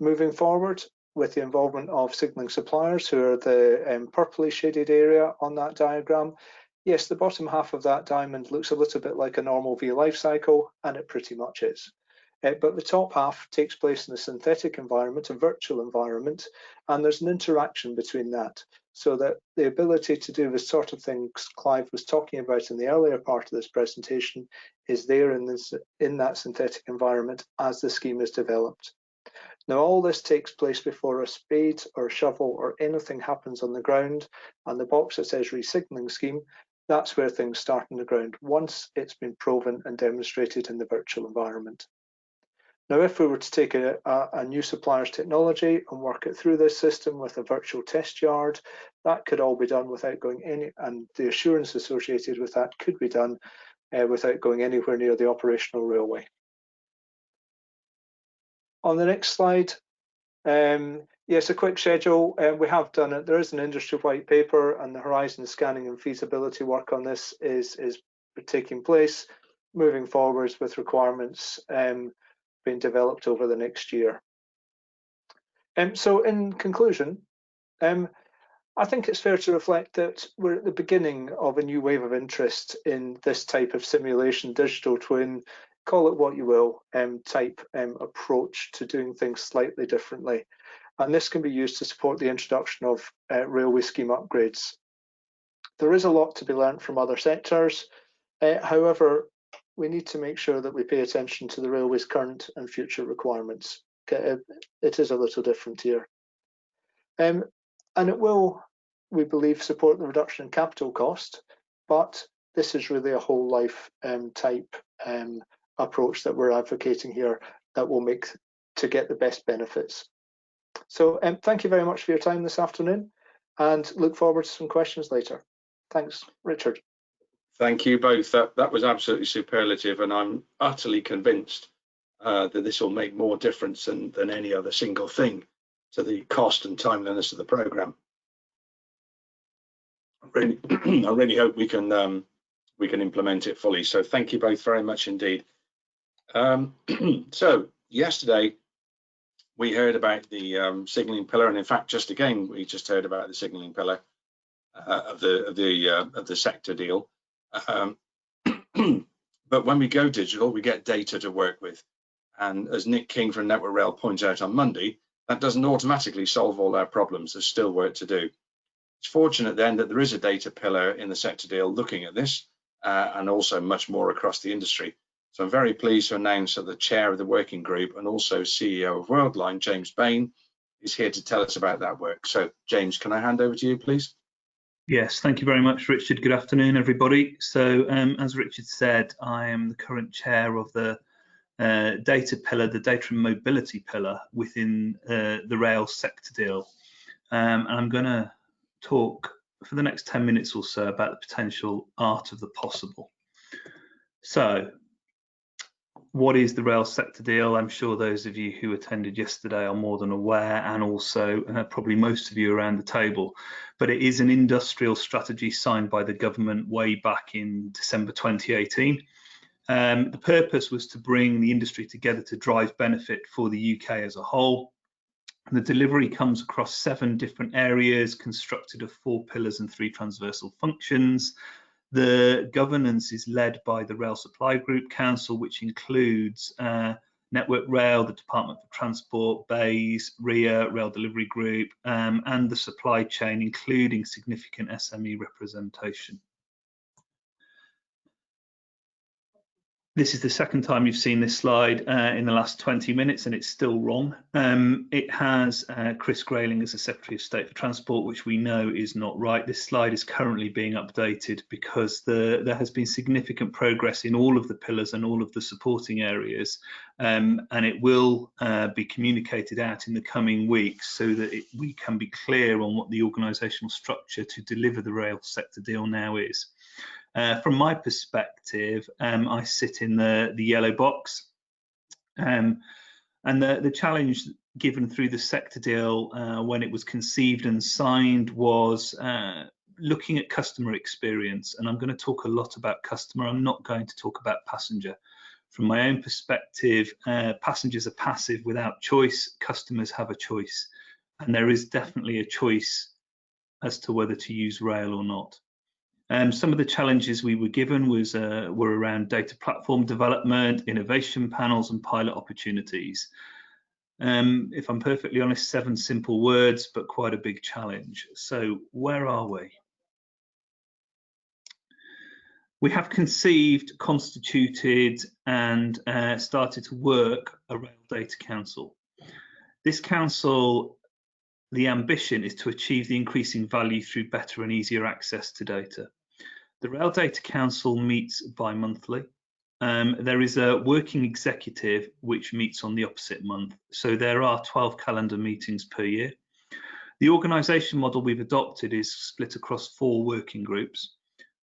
Moving forward, with the involvement of signalling suppliers, who are the purpley shaded area on that diagram, yes, the bottom half of that diamond looks a little bit like a normal V life cycle, and it pretty much is. But the top half takes place in a synthetic environment, a virtual environment, and there's an interaction between that, so that the ability to do the sort of things Clive was talking about in the earlier part of this presentation is there in that synthetic environment as the scheme is developed. Now, all this takes place before a spade or shovel or anything happens on the ground, and the box that says resignaling scheme, that's where things start on the ground once it's been proven and demonstrated in the virtual environment. Now, if we were to take a new supplier's technology and work it through this system with a virtual test yard, that could all be done without going and the assurance associated with that could be done without going anywhere near the operational railway. On the next slide, yes, a quick schedule. We have done it. There is an industry white paper, and the horizon scanning and feasibility work on this is taking place, moving forwards with requirements being developed over the next year. So in conclusion, I think it's fair to reflect that we're at the beginning of a new wave of interest in this type of simulation, digital twin, call it what you will, type approach to doing things slightly differently. And this can be used to support the introduction of railway scheme upgrades. There is a lot to be learned from other sectors. However, we need to make sure that we pay attention to the railway's current and future requirements. It is a little different here. And it will, we believe, support the reduction in capital cost, but this is really a whole life type approach that we're advocating here that will make to get the best benefits. So thank you very much for your time this afternoon, and look forward to some questions later. Thanks, Richard. Thank you both. That was absolutely superlative, and I'm utterly convinced that this will make more difference than any other single thing to the cost and timeliness of the programme. I really hope we can implement it fully. So thank you both very much indeed. So yesterday we heard about the signalling pillar, and in fact, just again, we just heard about the signalling pillar of the sector deal. But when we go digital, we get data to work with, and as Nick King from Network Rail points out on Monday, that doesn't automatically solve all our problems. There's still work to do. It's fortunate then that there is a data pillar in the sector deal looking at this, and also much more across the industry. So I'm very pleased to announce that the chair of the working group and also CEO of Worldline, James Bain, is here to tell us about that work. So James, can I hand over to you, please? Yes, thank you very much, Richard. Good afternoon, everybody. So as Richard said, I am the current chair of the data pillar, the data and mobility pillar within the rail sector deal. And I'm going to talk for the next 10 minutes or so about the potential art of the possible. So what is the rail sector deal? I'm sure those of you who attended yesterday are more than aware, and also probably most of you around the table. But it is an industrial strategy signed by the government way back in December 2018. The purpose was to bring the industry together to drive benefit for the UK as a whole. The delivery comes across 7 different areas constructed of 4 pillars and 3 transversal functions. The governance is led by the Rail Supply Group Council, which includes Network Rail, the Department for Transport, BAYS, RIA, Rail Delivery Group, and the supply chain, including significant SME representation. This is the second time you've seen this slide in the last 20 minutes, and it's still wrong. It has Chris Grayling as the Secretary of State for Transport, which we know is not right. This slide is currently being updated because there has been significant progress in all of the pillars and all of the supporting areas, and it will be communicated out in the coming weeks so that we can be clear on what the organisational structure to deliver the rail sector deal now is. From my perspective, I sit in the yellow box, and the challenge given through the sector deal when it was conceived and signed was looking at customer experience. And I'm going to talk a lot about customer. I'm not going to talk about passenger. From my own perspective, passengers are passive without choice. Customers have a choice, and there is definitely a choice as to whether to use rail or not. Some of the challenges we were given were around data platform development, innovation panels, and pilot opportunities. If I'm perfectly honest, 7 simple words, but quite a big challenge. So where are we? We have conceived, constituted, and started to work a Rail Data Council. This council, the ambition is to achieve the increasing value through better and easier access to data. The Rail Data Council meets bi-monthly. There is a working executive which meets on the opposite month. So there are 12 calendar meetings per year. The organisation model we've adopted is split across 4 working groups,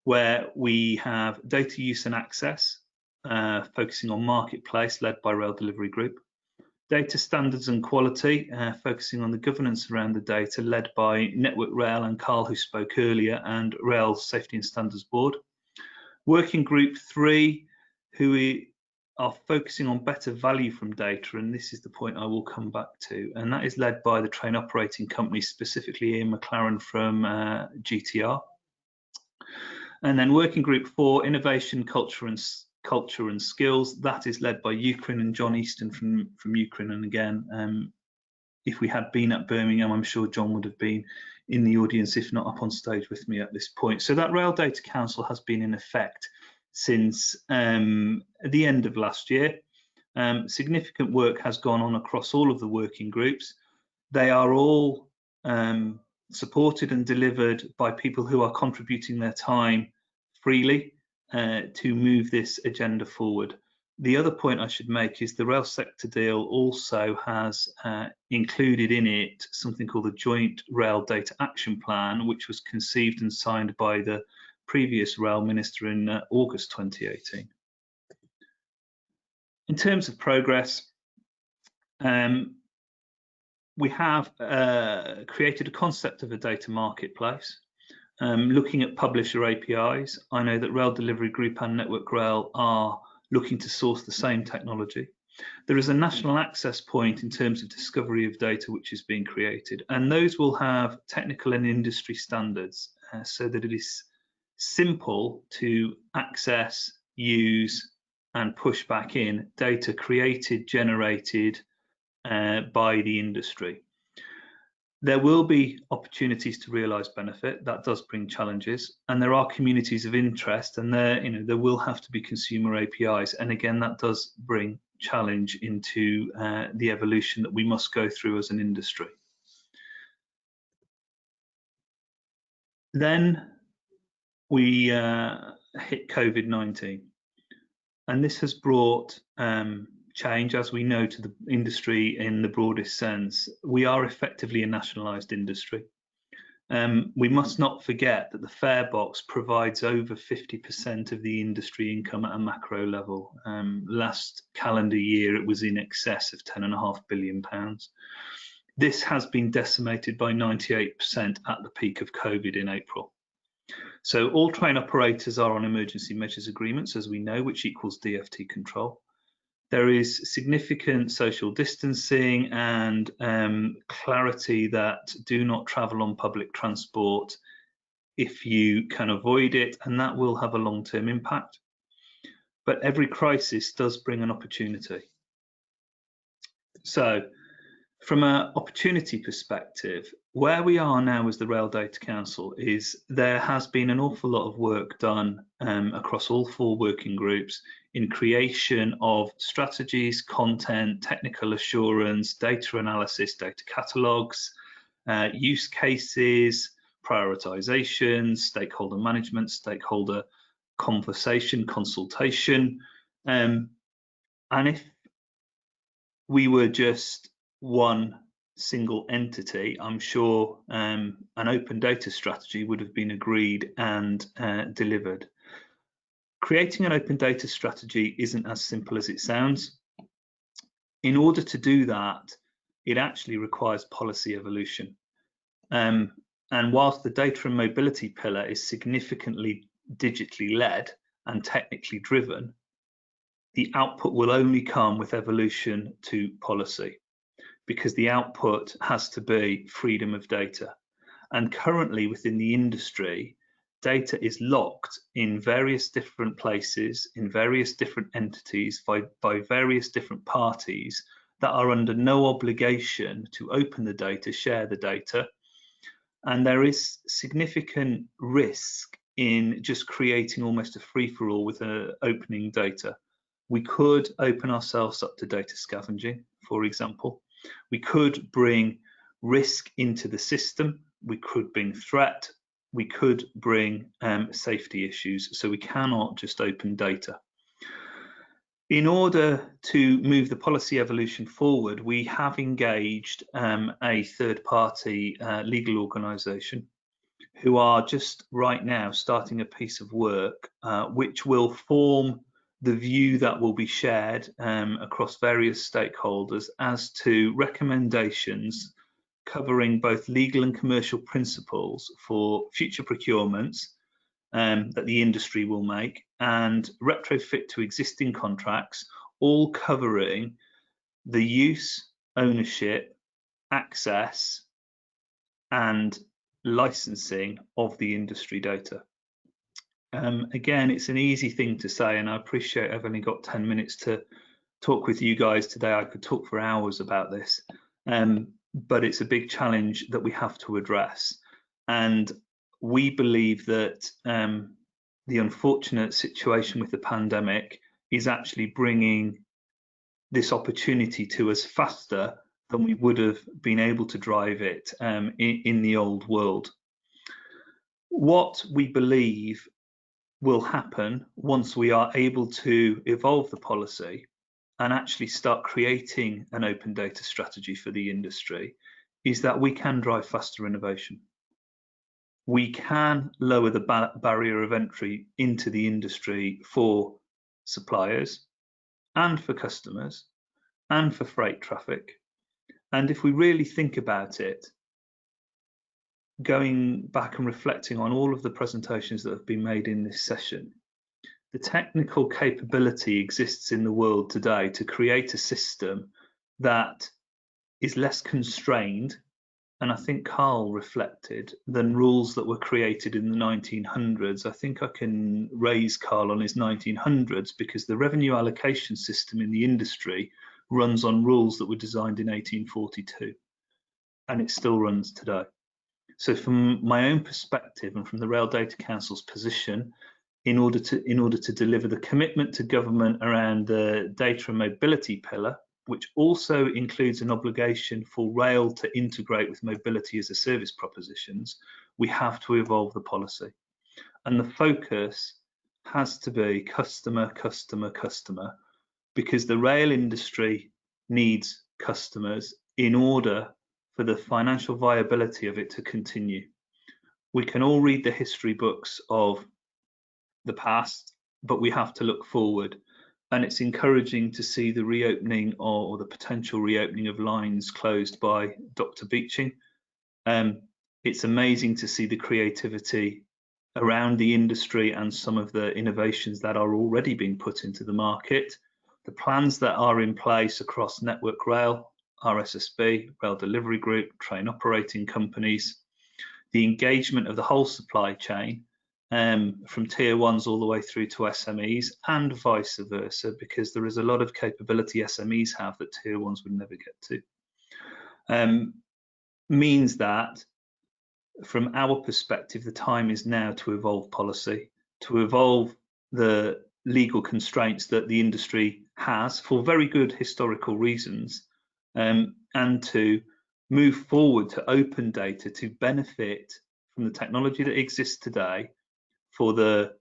where we have data use and access, focusing on marketplace, led by Rail Delivery Group. Data standards and quality, focusing on the governance around the data, led by Network Rail and Carl, who spoke earlier, and Rail Safety and Standards Board. Working Group 3, who are focusing on better value from data, and this is the point I will come back to, and that is led by the train operating company, specifically Ian McLaren from GTR. And then Working Group 4, Innovation, Culture and Skills, that is led by Ukraine and John Easton from Ukraine. And again, if we had been at Birmingham, I'm sure John would have been in the audience, if not up on stage with me at this point. So that Rail Data Council has been in effect since the end of last year. Significant work has gone on across all of the working groups. They are all supported and delivered by people who are contributing their time freely to move this agenda forward. The other point I should make is the rail sector deal also has included in it something called the Joint Rail Data Action Plan, which was conceived and signed by the previous rail minister in August 2018. In terms of progress, we have created a concept of a data marketplace. Looking at publisher APIs, I know that Rail Delivery Group and Network Rail are looking to source the same technology. There is a national access point in terms of discovery of data which is being created, and those will have technical and industry standards so that it is simple to access, use, and push back in data created, generated by the industry. There will be opportunities to realise benefit. That does bring challenges, and there are communities of interest, and there will have to be consumer APIs. And again, that does bring challenge into the evolution that we must go through as an industry. Then we hit COVID-19, and this has brought change, as we know, to the industry in the broadest sense. We are effectively a nationalised industry. We must not forget that the fare box provides over 50% of the industry income at a macro level. Last calendar year, it was in excess of £10.5 billion. This has been decimated by 98% at the peak of COVID in April. So all train operators are on emergency measures agreements, as we know, which equals DFT control. there is significant social distancing and clarity that do not travel on public transport if you can avoid it, and that will have a long-term impact. But every crisis does bring an opportunity. So from an opportunity perspective, where we are now as the Rail Data Council is there has been an awful lot of work done across all 4 working groups in creation of strategies, content, technical assurance, data analysis, data catalogues, use cases, prioritization, stakeholder management, stakeholder conversation, consultation. And if we were just one single entity, I'm sure an open data strategy would have been agreed and delivered. Creating an open data strategy isn't as simple as it sounds. In order to do that, it actually requires policy evolution. And whilst the data and mobility pillar is significantly digitally led and technically driven, the output will only come with evolution to policy, because the output has to be freedom of data. And currently within the industry, data is locked in various different places, in various different entities, by various different parties that are under no obligation to open the data, share the data. And there is significant risk in just creating almost a free-for-all with opening data. We could open ourselves up to data scavenging, for example. We could bring risk into the system. We could bring threat. We could bring safety issues. So we cannot just open data. In order to move the policy evolution forward, we have engaged a third-party legal organisation who are just right now starting a piece of work which will form the view that will be shared across various stakeholders as to recommendations covering both legal and commercial principles for future procurements that the industry will make, and retrofit to existing contracts, all covering the use, ownership, access and licensing of the industry data. Again, it's an easy thing to say, and I appreciate I've only got 10 minutes to talk with you guys today. I could talk for hours about this, but it's a big challenge that we have to address. And we believe that the unfortunate situation with the pandemic is actually bringing this opportunity to us faster than we would have been able to drive it in the old world. What we believe will happen once we are able to evolve the policy and actually start creating an open data strategy for the industry is that we can drive faster innovation. We can lower the barrier of entry into the industry for suppliers and for customers and for freight traffic. And if we really think about it, going back and reflecting on all of the presentations that have been made in this session, the technical capability exists in the world today to create a system that is less constrained, and I think Carl reflected, than rules that were created in the 1900s. I think I can raise Carl on his 1900s because the revenue allocation system in the industry runs on rules that were designed in 1842, and it still runs today. So from my own perspective and from the Rail Data Council's position, in order to deliver the commitment to government around the data and mobility pillar, which also includes an obligation for rail to integrate with mobility as a service propositions, we have to evolve the policy. And the focus has to be customer, customer, customer, because the rail industry needs customers in order for the financial viability of it to continue. We can all read the history books of the past, but we have to look forward. And it's encouraging to see the reopening or the potential reopening of lines closed by Dr. Beeching. It's amazing to see the creativity around the industry and some of the innovations that are already being put into the market. the plans that are in place across Network Rail, RSSB, Rail Delivery Group, train operating companies, the engagement of the whole supply chain, from tier ones all the way through to SMEs and vice versa, because there is a lot of capability SMEs have that tier ones would never get to. Means that from our perspective, the time is now to evolve policy, to evolve the legal constraints that the industry has for very good historical reasons, and to move forward to open data to benefit from the technology that exists today for the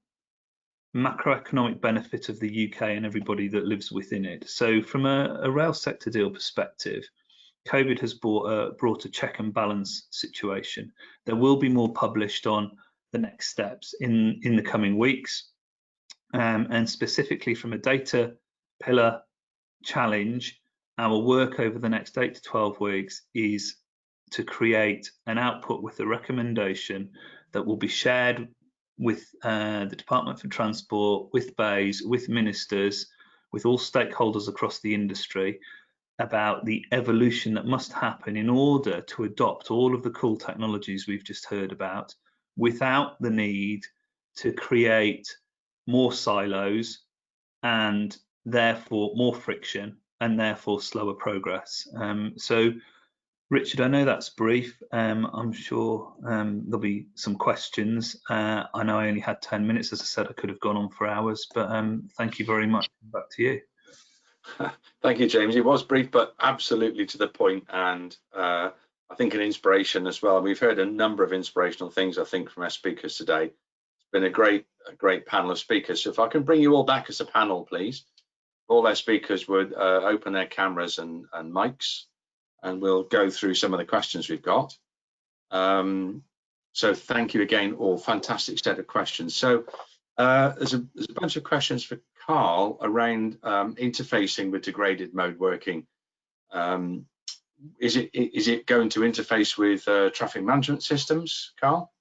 macroeconomic benefit of the UK and everybody that lives within it. So from a rail sector deal perspective, COVID has brought a check and balance situation. There will be more published on the next steps in the coming weeks. And specifically from a data pillar challenge, our work over the next 8 to 12 weeks is to create an output with a recommendation that will be shared with the Department for Transport, with BEIS, with ministers, with all stakeholders across the industry, about the evolution that must happen in order to adopt all of the cool technologies we've just heard about without the need to create more silos and therefore more friction and therefore slower progress. So Richard, I know that's brief. I'm sure there'll be some questions. I know I only had 10 minutes. As I said, I could have gone on for hours, but thank you very much. Back to you. Thank you, James. It was brief, but absolutely to the point, and I think an inspiration as well. We've heard a number of inspirational things, I think, from our speakers today. It's been a great panel of speakers. So if I can bring you all back as a panel, please. All our speakers would open their cameras and mics, and we'll go through some of the questions we've got. So thank you again, all. Fantastic set of questions. So there's a bunch of questions for Carl around interfacing with degraded mode working. Is it going to interface with traffic management systems, Carl?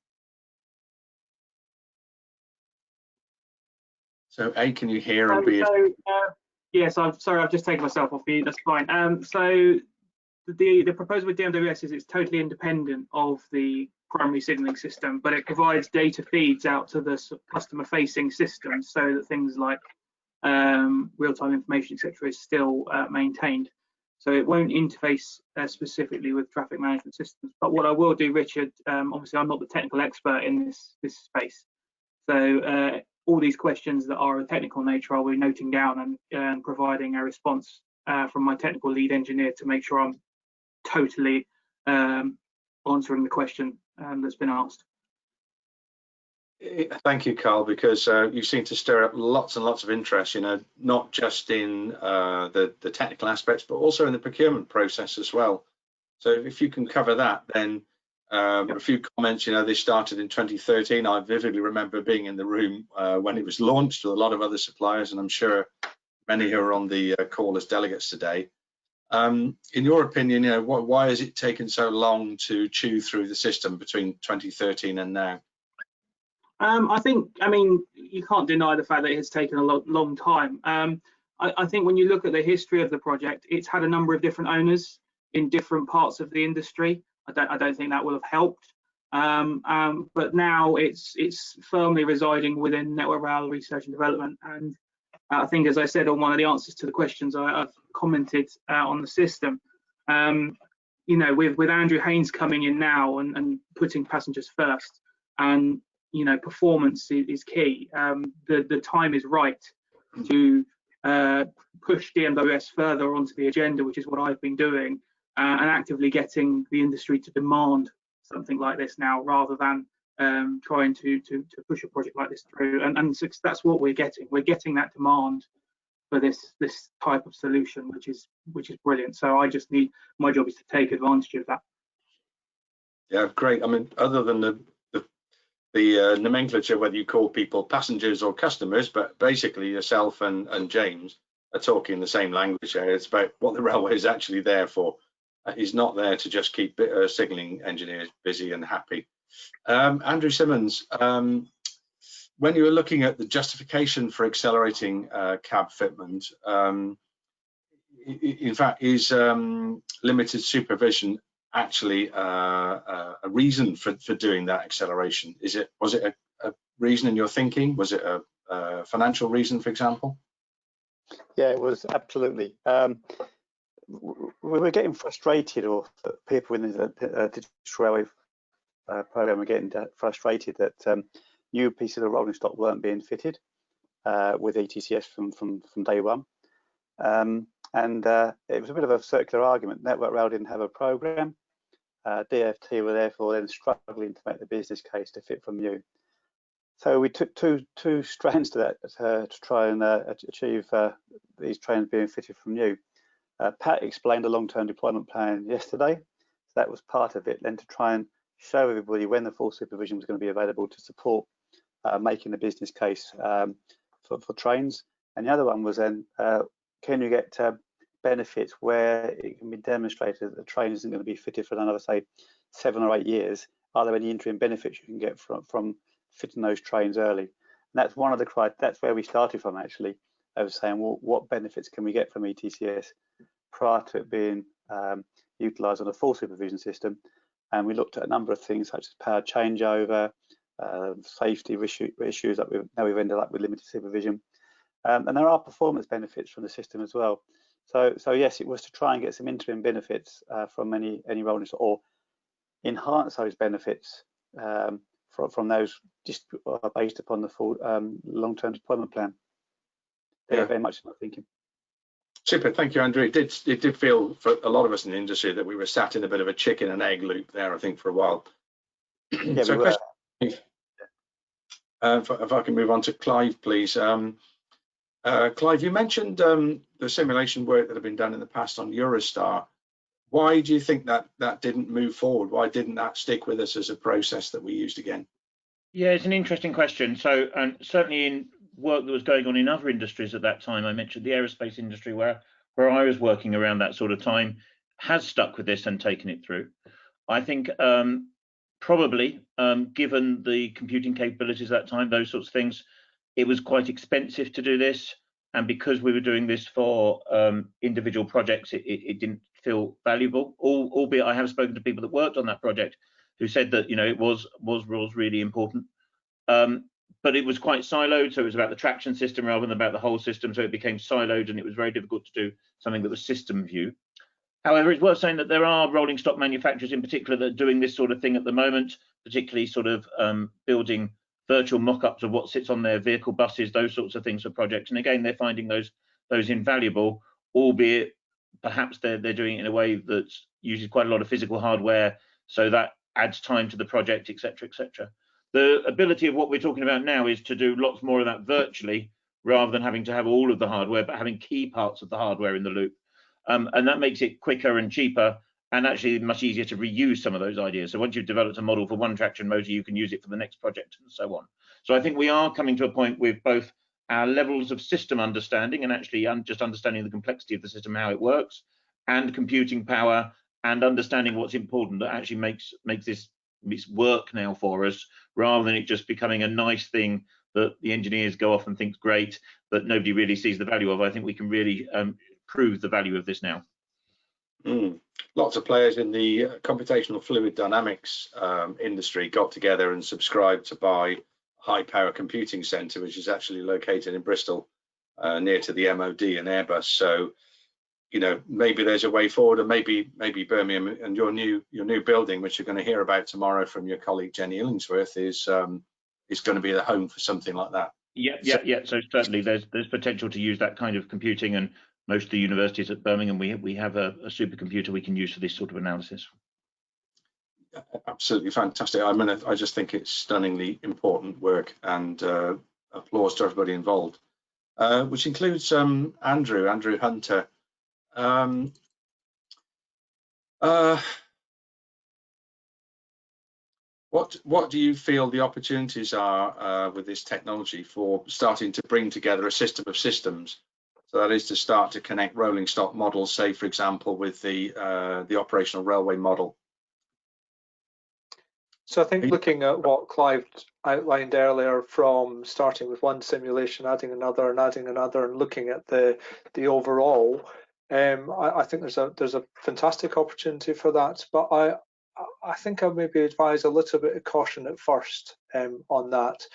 So A, can you hear, and B? Yes, I'm sorry, I've just taken myself off you. That's fine. So the proposal with DMWS is it's totally independent of the primary signalling system, but it provides data feeds out to the customer-facing systems so that things like real-time information, etc., is still maintained. So it won't interface specifically with traffic management systems. But what I will do, Richard, obviously I'm not the technical expert in this space, so all these questions that are of technical nature, I'll be noting down and providing a response from my technical lead engineer to make sure I'm totally answering the question that's been asked. Thank you, Carl, because you seem to stir up lots and lots of interest, you know, not just in the technical aspects, but also in the procurement process as well. So if you can cover that, then a few comments. You know, this started in 2013. I vividly remember being in the room when it was launched with a lot of other suppliers, and I'm sure many who are on the call as delegates today. In your opinion, you know, why has it taken so long to chew through the system between 2013 and now? I mean, you can't deny the fact that it has taken a long time. I think when you look at the history of the project, it's had a number of different owners in different parts of the industry. I don't think that will have helped. But now it's firmly residing within Network Rail Research and Development. And I think, as I said on one of the answers to the questions, I've commented on the system. You know, with Andrew Haynes coming in now and putting passengers first, and you know, performance is key. The time is right to push DMWS further onto the agenda, which is what I've been doing, and actively getting the industry to demand something like this now, rather than trying to push a project like this through. And that's what we're getting. We're getting that demand for this type of solution, which is brilliant. So I just need, my job is to take advantage of that. Yeah, great. I mean, other than the nomenclature, whether you call people passengers or customers, but basically yourself and James are talking the same language there. It's about what the railway is actually there for. He's not there to just keep signalling engineers busy and happy. Andrew Simmons, when you were looking at the justification for accelerating cab fitment, in fact, is limited supervision actually a reason for doing that acceleration? Was it a reason in your thinking? Was it a financial reason, for example? Yeah, it was absolutely. We were getting frustrated, or people in the digital railway program were getting frustrated that new pieces of rolling stock weren't being fitted with ETCS from day one. And it was a bit of a circular argument. Network Rail didn't have a program. DFT were therefore then struggling to make the business case to fit from new. So we took two strands to that to try and achieve these trains being fitted from new. Pat explained a long-term deployment plan yesterday. So that was part of it, then to try and show everybody when the full supervision was going to be available to support making the business case for trains. And the other one was then, can you get benefits where it can be demonstrated that the train isn't going to be fitted for another, say, 7 or 8 years? Are there any interim benefits you can get from fitting those trains early? And that's one of the that's where we started from, actually. I was saying, well, what benefits can we get from ETCS prior to it being utilised on a full supervision system? And we looked at a number of things such as power changeover, safety issues that we've ended up with limited supervision. And there are performance benefits from the system as well. So yes, it was to try and get some interim benefits from any rolling stock, or enhance those benefits from those just based upon the full long-term deployment plan. Yeah, very much my thinking. Super, thank you, Andrew. It did feel for a lot of us in the industry that we were sat in a bit of a chicken and egg loop there, I think, for a while. Yeah, so, we were. If I can move on to Clive, please. Clive, you mentioned the simulation work that had been done in the past on Eurostar. Why do you think that didn't move forward? Why didn't that stick with us as a process that we used again? Yeah, it's an interesting question. So, and certainly in work that was going on in other industries at that time, I mentioned the aerospace industry where I was working around that sort of time, has stuck with this and taken it through. I think probably, given the computing capabilities at that time, those sorts of things, it was quite expensive to do this. And because we were doing this for individual projects, it didn't feel valuable, albeit I have spoken to people that worked on that project who said that, you know, it was really important. But it was quite siloed, so it was about the traction system rather than about the whole system, so it became siloed and it was very difficult to do something that was system view. However, it's worth saying that there are rolling stock manufacturers in particular that are doing this sort of thing at the moment, particularly sort of building virtual mock-ups of what sits on their vehicle buses, those sorts of things for projects. And again, they're finding those invaluable, albeit perhaps they're doing it in a way that uses quite a lot of physical hardware, so that adds time to the project, etc., etc. The ability of what we're talking about now is to do lots more of that virtually, rather than having to have all of the hardware, but having key parts of the hardware in the loop. And that makes it quicker and cheaper, and actually much easier to reuse some of those ideas. So once you've developed a model for one traction motor, you can use it for the next project and so on. So I think we are coming to a point with both our levels of system understanding and actually just understanding the complexity of the system, how it works, and computing power and understanding what's important that actually makes this work now for us, rather than it just becoming a nice thing that the engineers go off and think great, but nobody really sees the value of. I think we can really prove the value of this now. Lots of players in the computational fluid dynamics industry got together and subscribed to buy High Power Computing Centre, which is actually located in Bristol, near to the MOD and Airbus. So, you know, maybe there's a way forward, and maybe Birmingham and your new building, which you're going to hear about tomorrow from your colleague Jenny Illingsworth, is going to be the home for something like that. Yeah. So certainly there's potential to use that kind of computing, and most of the universities at Birmingham, we have a supercomputer we can use for this sort of analysis. Absolutely fantastic. I mean, I just think it's stunningly important work, and applause to everybody involved, which includes Andrew Hunter. What do you feel the opportunities are with this technology for starting to bring together a system of systems? So that is to start to connect rolling stock models, say, for example, with the operational railway model. So I think looking at what Clive outlined earlier, from starting with one simulation, adding another and looking at the overall, I think there's a fantastic opportunity for that. But I think I maybe advise a little bit of caution at first on that.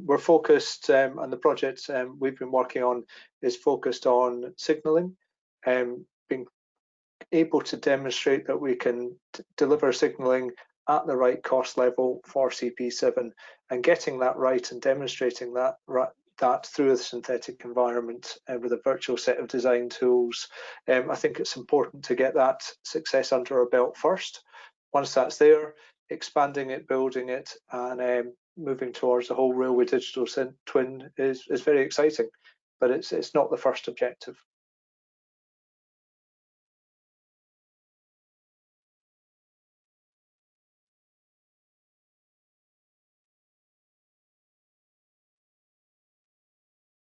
We're focused, and the project we've been working on is focused on signalling, being able to demonstrate that we can deliver signalling at the right cost level for CP7, and getting that right and demonstrating that through a synthetic environment with a virtual set of design tools. I think it's important to get that success under our belt first. Once that's there, expanding it, building it, and moving towards the whole railway digital twin is very exciting, but it's not the first objective.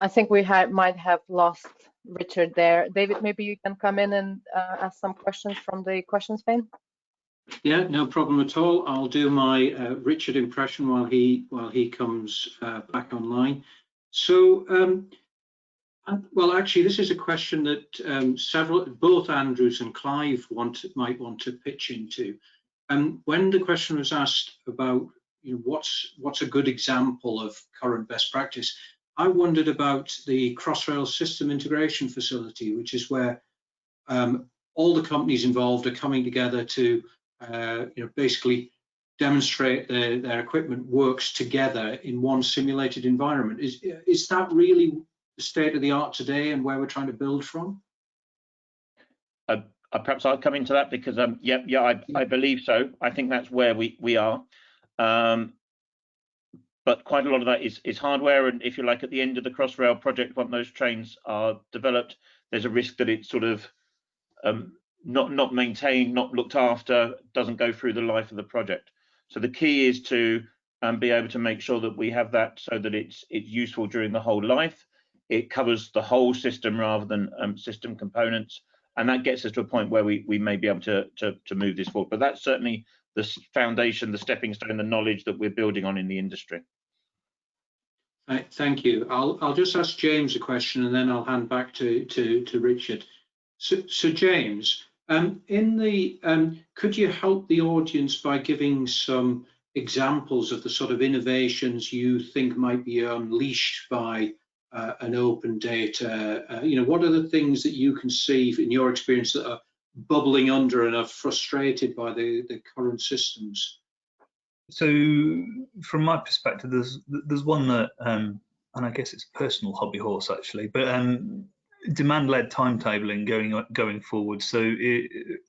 I think we might have lost Richard there. David, maybe you can come in and ask some questions from the questions pane. Yeah, no problem at all. I'll do my Richard impression while he comes back online. So, well, actually, this is a question that both Andrews and Clive might want to pitch into. When the question was asked about, you know, what's a good example of current best practice, I wondered about the Crossrail system integration facility, which is where all the companies involved are coming together to you know, basically demonstrate their equipment works together in one simulated environment. Is that really the state of the art today and where we're trying to build from? Perhaps I'll come into that because I believe so. I think that's where we are. But quite a lot of that is hardware, and if you like, at the end of the Crossrail project, when those trains are developed, there's a risk that it's sort of not maintained, not looked after, doesn't go through the life of the project. So the key is to be able to make sure that we have that so that it's useful during the whole life. It covers the whole system rather than system components, and that gets us to a point where we may be able to move this forward. But that's certainly the foundation, the stepping stone, the knowledge that we're building on in the industry. Thank you. I'll just ask James a question and then I'll hand back to Richard. So James, could you help the audience by giving some examples of the sort of innovations you think might be unleashed by an open data? You know, what are the things that you can see in your experience that are bubbling under and are frustrated by the current systems? So from my perspective, there's one that, and I guess it's a personal hobby horse actually, but demand-led timetabling going forward. So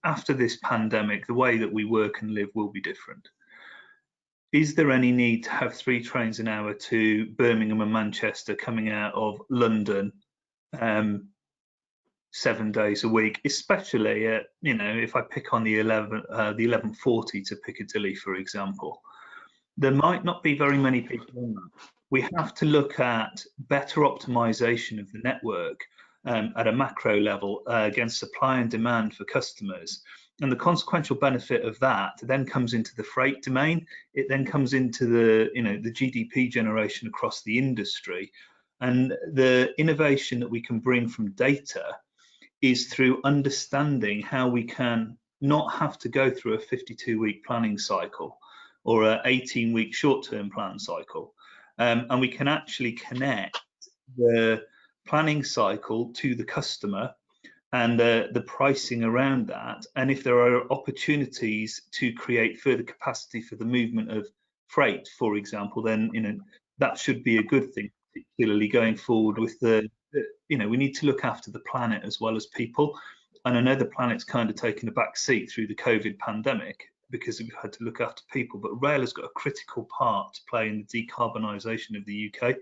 after this pandemic, the way that we work and live will be different. Is there any need to have 3 trains an hour to Birmingham and Manchester coming out of London 7 days a week, especially at, you know, if I pick on the 1140 to Piccadilly, for example? There might not be very many people on that. We have to look at better optimization of the network at a macro level against supply and demand for customers. And the consequential benefit of that then comes into the freight domain. It then comes into the, you know, the GDP generation across the industry. And the innovation that we can bring from data is through understanding how we can not have to go through a 52-week planning cycle or an 18-week short-term plan cycle. And we can actually connect the planning cycle to the customer and the pricing around that. And if there are opportunities to create further capacity for the movement of freight, for example, then, you know, that should be a good thing, particularly going forward with you know, we need to look after the planet as well as people. And I know the planet's kind of taken a back seat through the COVID pandemic because we've had to look after people, but rail has got a critical part to play in the decarbonisation of the UK.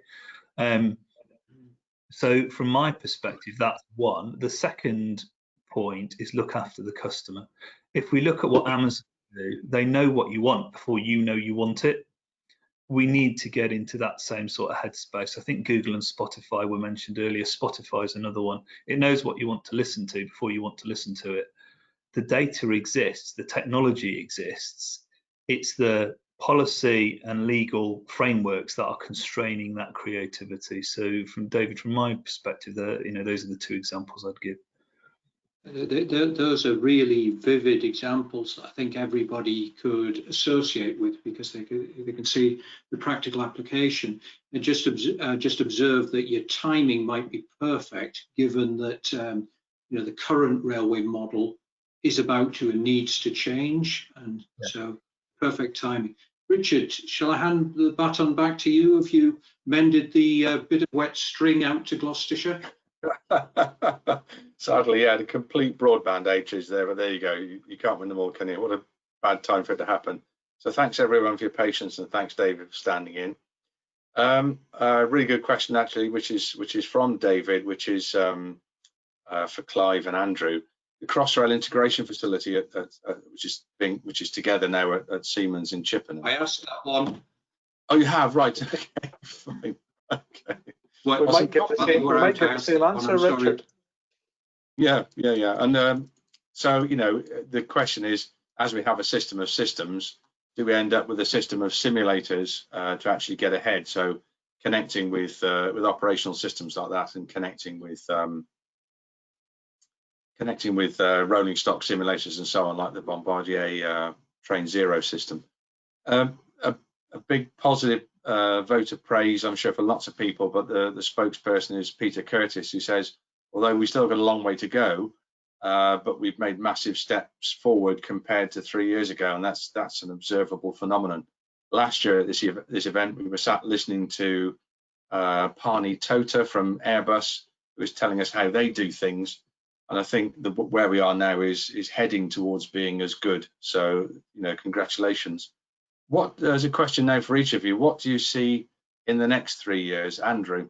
So from my perspective, that's one. The second point is look after the customer. If we look at what Amazon do, they know what you want before you know you want it. We need to get into that same sort of headspace. I think Google and Spotify were mentioned earlier. Spotify is another one. It knows what you want to listen to before you want to listen to it. The data exists, the technology exists. It's the policy and legal frameworks that are constraining that creativity. So from David, from my perspective, those are the two examples I'd give. Those are really vivid examples that I think everybody could associate with, because they can see the practical application, and just observe that your timing might be perfect, given that the current railway model is about to and needs to change, and so perfect timing. Richard, shall I hand the baton back to you? Have you mended the bit of wet string out to Gloucestershire? Sadly, yeah, the complete broadband H's there, but there you go. You can't win them all, can you? What a bad time for it to happen. So thanks everyone for your patience, and thanks David for standing in. A really good question actually, which is from David, which is for Clive and Andrew. The Crossrail integration facility which is together now at Siemens in Chippenham. I asked that one. Oh, you have, right? Okay, fine. Okay. We might get the same answer, Richard. Yeah. And so, the question is, as we have a system of systems, do we end up with a system of simulators to actually get ahead? So connecting with operational systems like that, and connecting with rolling stock simulators and so on, like the Bombardier Train Zero system. A big positive vote of praise, I'm sure, for lots of people, but the spokesperson is Peter Curtis, who says, although we still got a long way to go, but we've made massive steps forward compared to 3 years ago, and that's an observable phenomenon. Last year at this event, we were sat listening to Pani Tota from Airbus, who was telling us how they do things, and I think where we are now is heading towards being as good. So, congratulations. There's a question now for each of you. What do you see in the next 3 years, Andrew?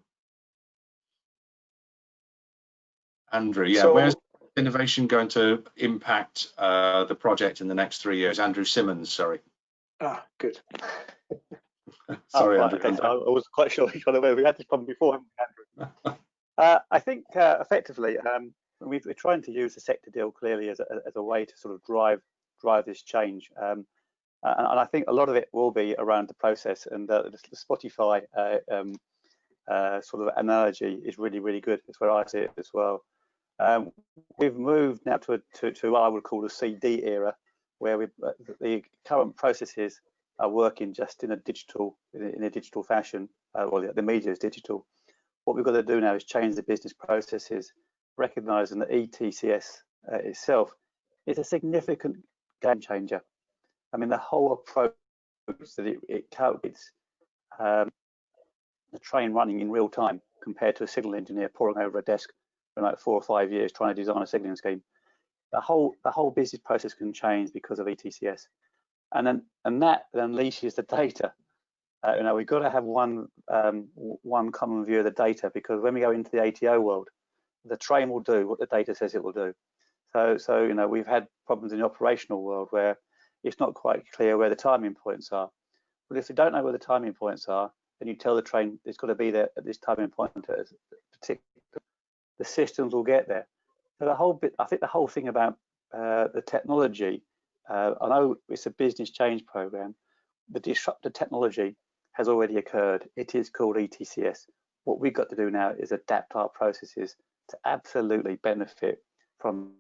Yeah. So, where's innovation going to impact the project in the next 3 years? Andrew Simmons, sorry. Good. Sorry, right, Andrew. Okay, so I wasn't quite sure you got away. We had this problem before, haven't we, Andrew? I think effectively, we're trying to use the sector deal clearly as a way to sort of drive this change. And I think a lot of it will be around the process, and the Spotify sort of analogy is really, really good. It's where I see it as well. We've moved now to what I would call the CD era, where the current processes are working just in a digital fashion. Well, the media is digital. What we've got to do now is change the business processes, recognizing that ETCS itself is a significant game changer. I mean, the whole approach that it calculates the train running in real time compared to a signal engineer poring over a desk for like 4 or 5 years trying to design a signalling scheme. The whole business process can change because of ETCS, and that unleashes the data. We've got to have one common view of the data, because when we go into the ATO world, the train will do what the data says it will do. So we've had problems in the operational world where it's not quite clear where the timing points are. But if you don't know where the timing points are, then you tell the train it's got to be there at this timing point. The systems will get there. So I think the whole thing about the technology, I know it's a business change program. The disruptive technology has already occurred. It is called ETCS. What we've got to do now is adapt our processes to absolutely benefit from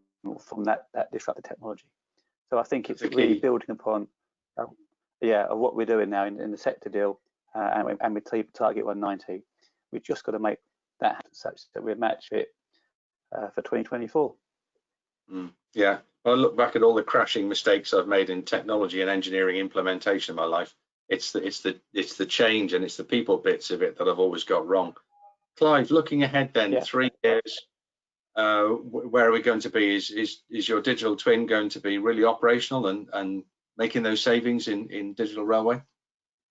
that disruptive technology. So I think it's really building upon what we're doing now in the sector deal, and we target 190. We've just got to make that happen such that we match it for 2024. Yeah, when I look back at all the crashing mistakes I've made in technology and engineering implementation in my life, it's the change and it's the people bits of it that I've always got wrong. Clive, looking ahead then, 3 years, where are we going to be? Is your digital twin going to be really operational and making those savings in digital railway?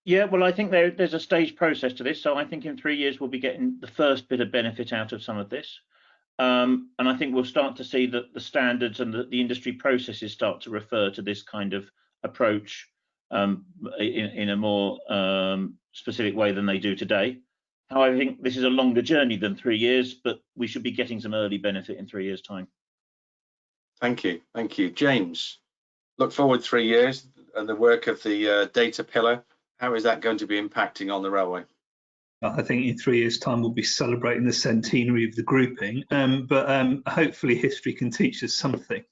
Yeah, well, I think there's a staged process to this. So I think in 3 years we'll be getting the first bit of benefit out of some of this. And I think we'll start to see that the standards and the industry processes start to refer to this kind of approach in a more specific way than they do today. However, I think this is a longer journey than 3 years, but we should be getting some early benefit in 3 years' time. Thank you. James, look forward 3 years. and the work of the data pillar, how is that going to be impacting on the railway? I think in 3 years' time we'll be celebrating the centenary of the grouping, but hopefully history can teach us something.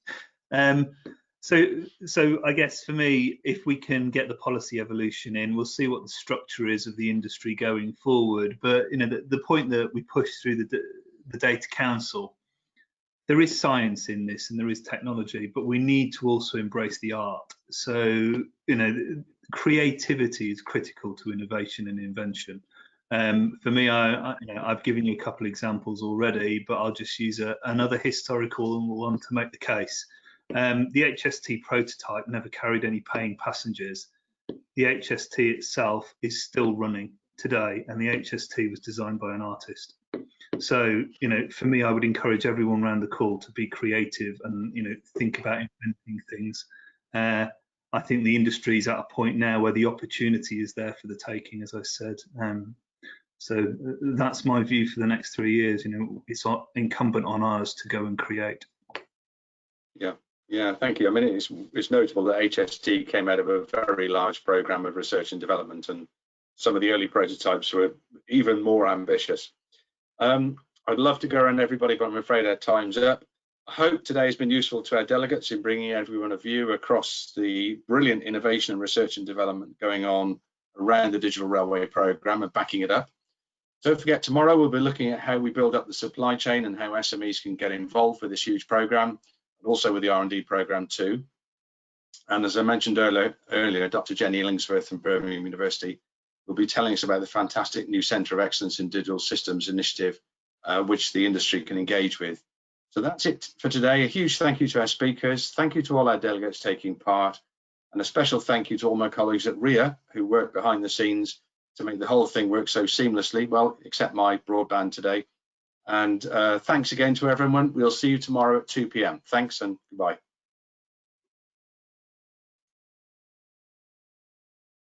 So I guess for me, if we can get the policy evolution in, we'll see what the structure is of the industry going forward. But the point that we push through the Data Council, there is science in this and there is technology, but we need to also embrace the art. So creativity is critical to innovation and invention. For me, I've given you a couple of examples already, but I'll just use another historical one to make the case. The HST prototype never carried any paying passengers. The HST itself is still running today, and the HST was designed by an artist. So, for me, I would encourage everyone around the call to be creative and, think about inventing things. I think the industry is at a point now where the opportunity is there for the taking, as I said. So that's my view for the next 3 years. It's incumbent on us to go and create. Yeah, thank you. I mean, it's notable that HST came out of a very large program of research and development, and some of the early prototypes were even more ambitious. I'd love to go around everybody, but I'm afraid our time's up. I hope today has been useful to our delegates in bringing everyone a view across the brilliant innovation and research and development going on around the Digital Railway Programme and backing it up. Don't forget, tomorrow we'll be looking at how we build up the supply chain and how SMEs can get involved with this huge programme, and also with the R&D programme too. And as I mentioned earlier, Dr. Jenny Illingsworth from Birmingham University will be telling us about the fantastic new Centre of Excellence in Digital Systems initiative, which the industry can engage with. So that's it for today. A huge thank you to our speakers. Thank you to all our delegates taking part, and a special thank you to all my colleagues at RIA who work behind the scenes to make the whole thing work so seamlessly, well, except my broadband today. And thanks again to everyone. We'll see you tomorrow at 2 p.m. Thanks and goodbye.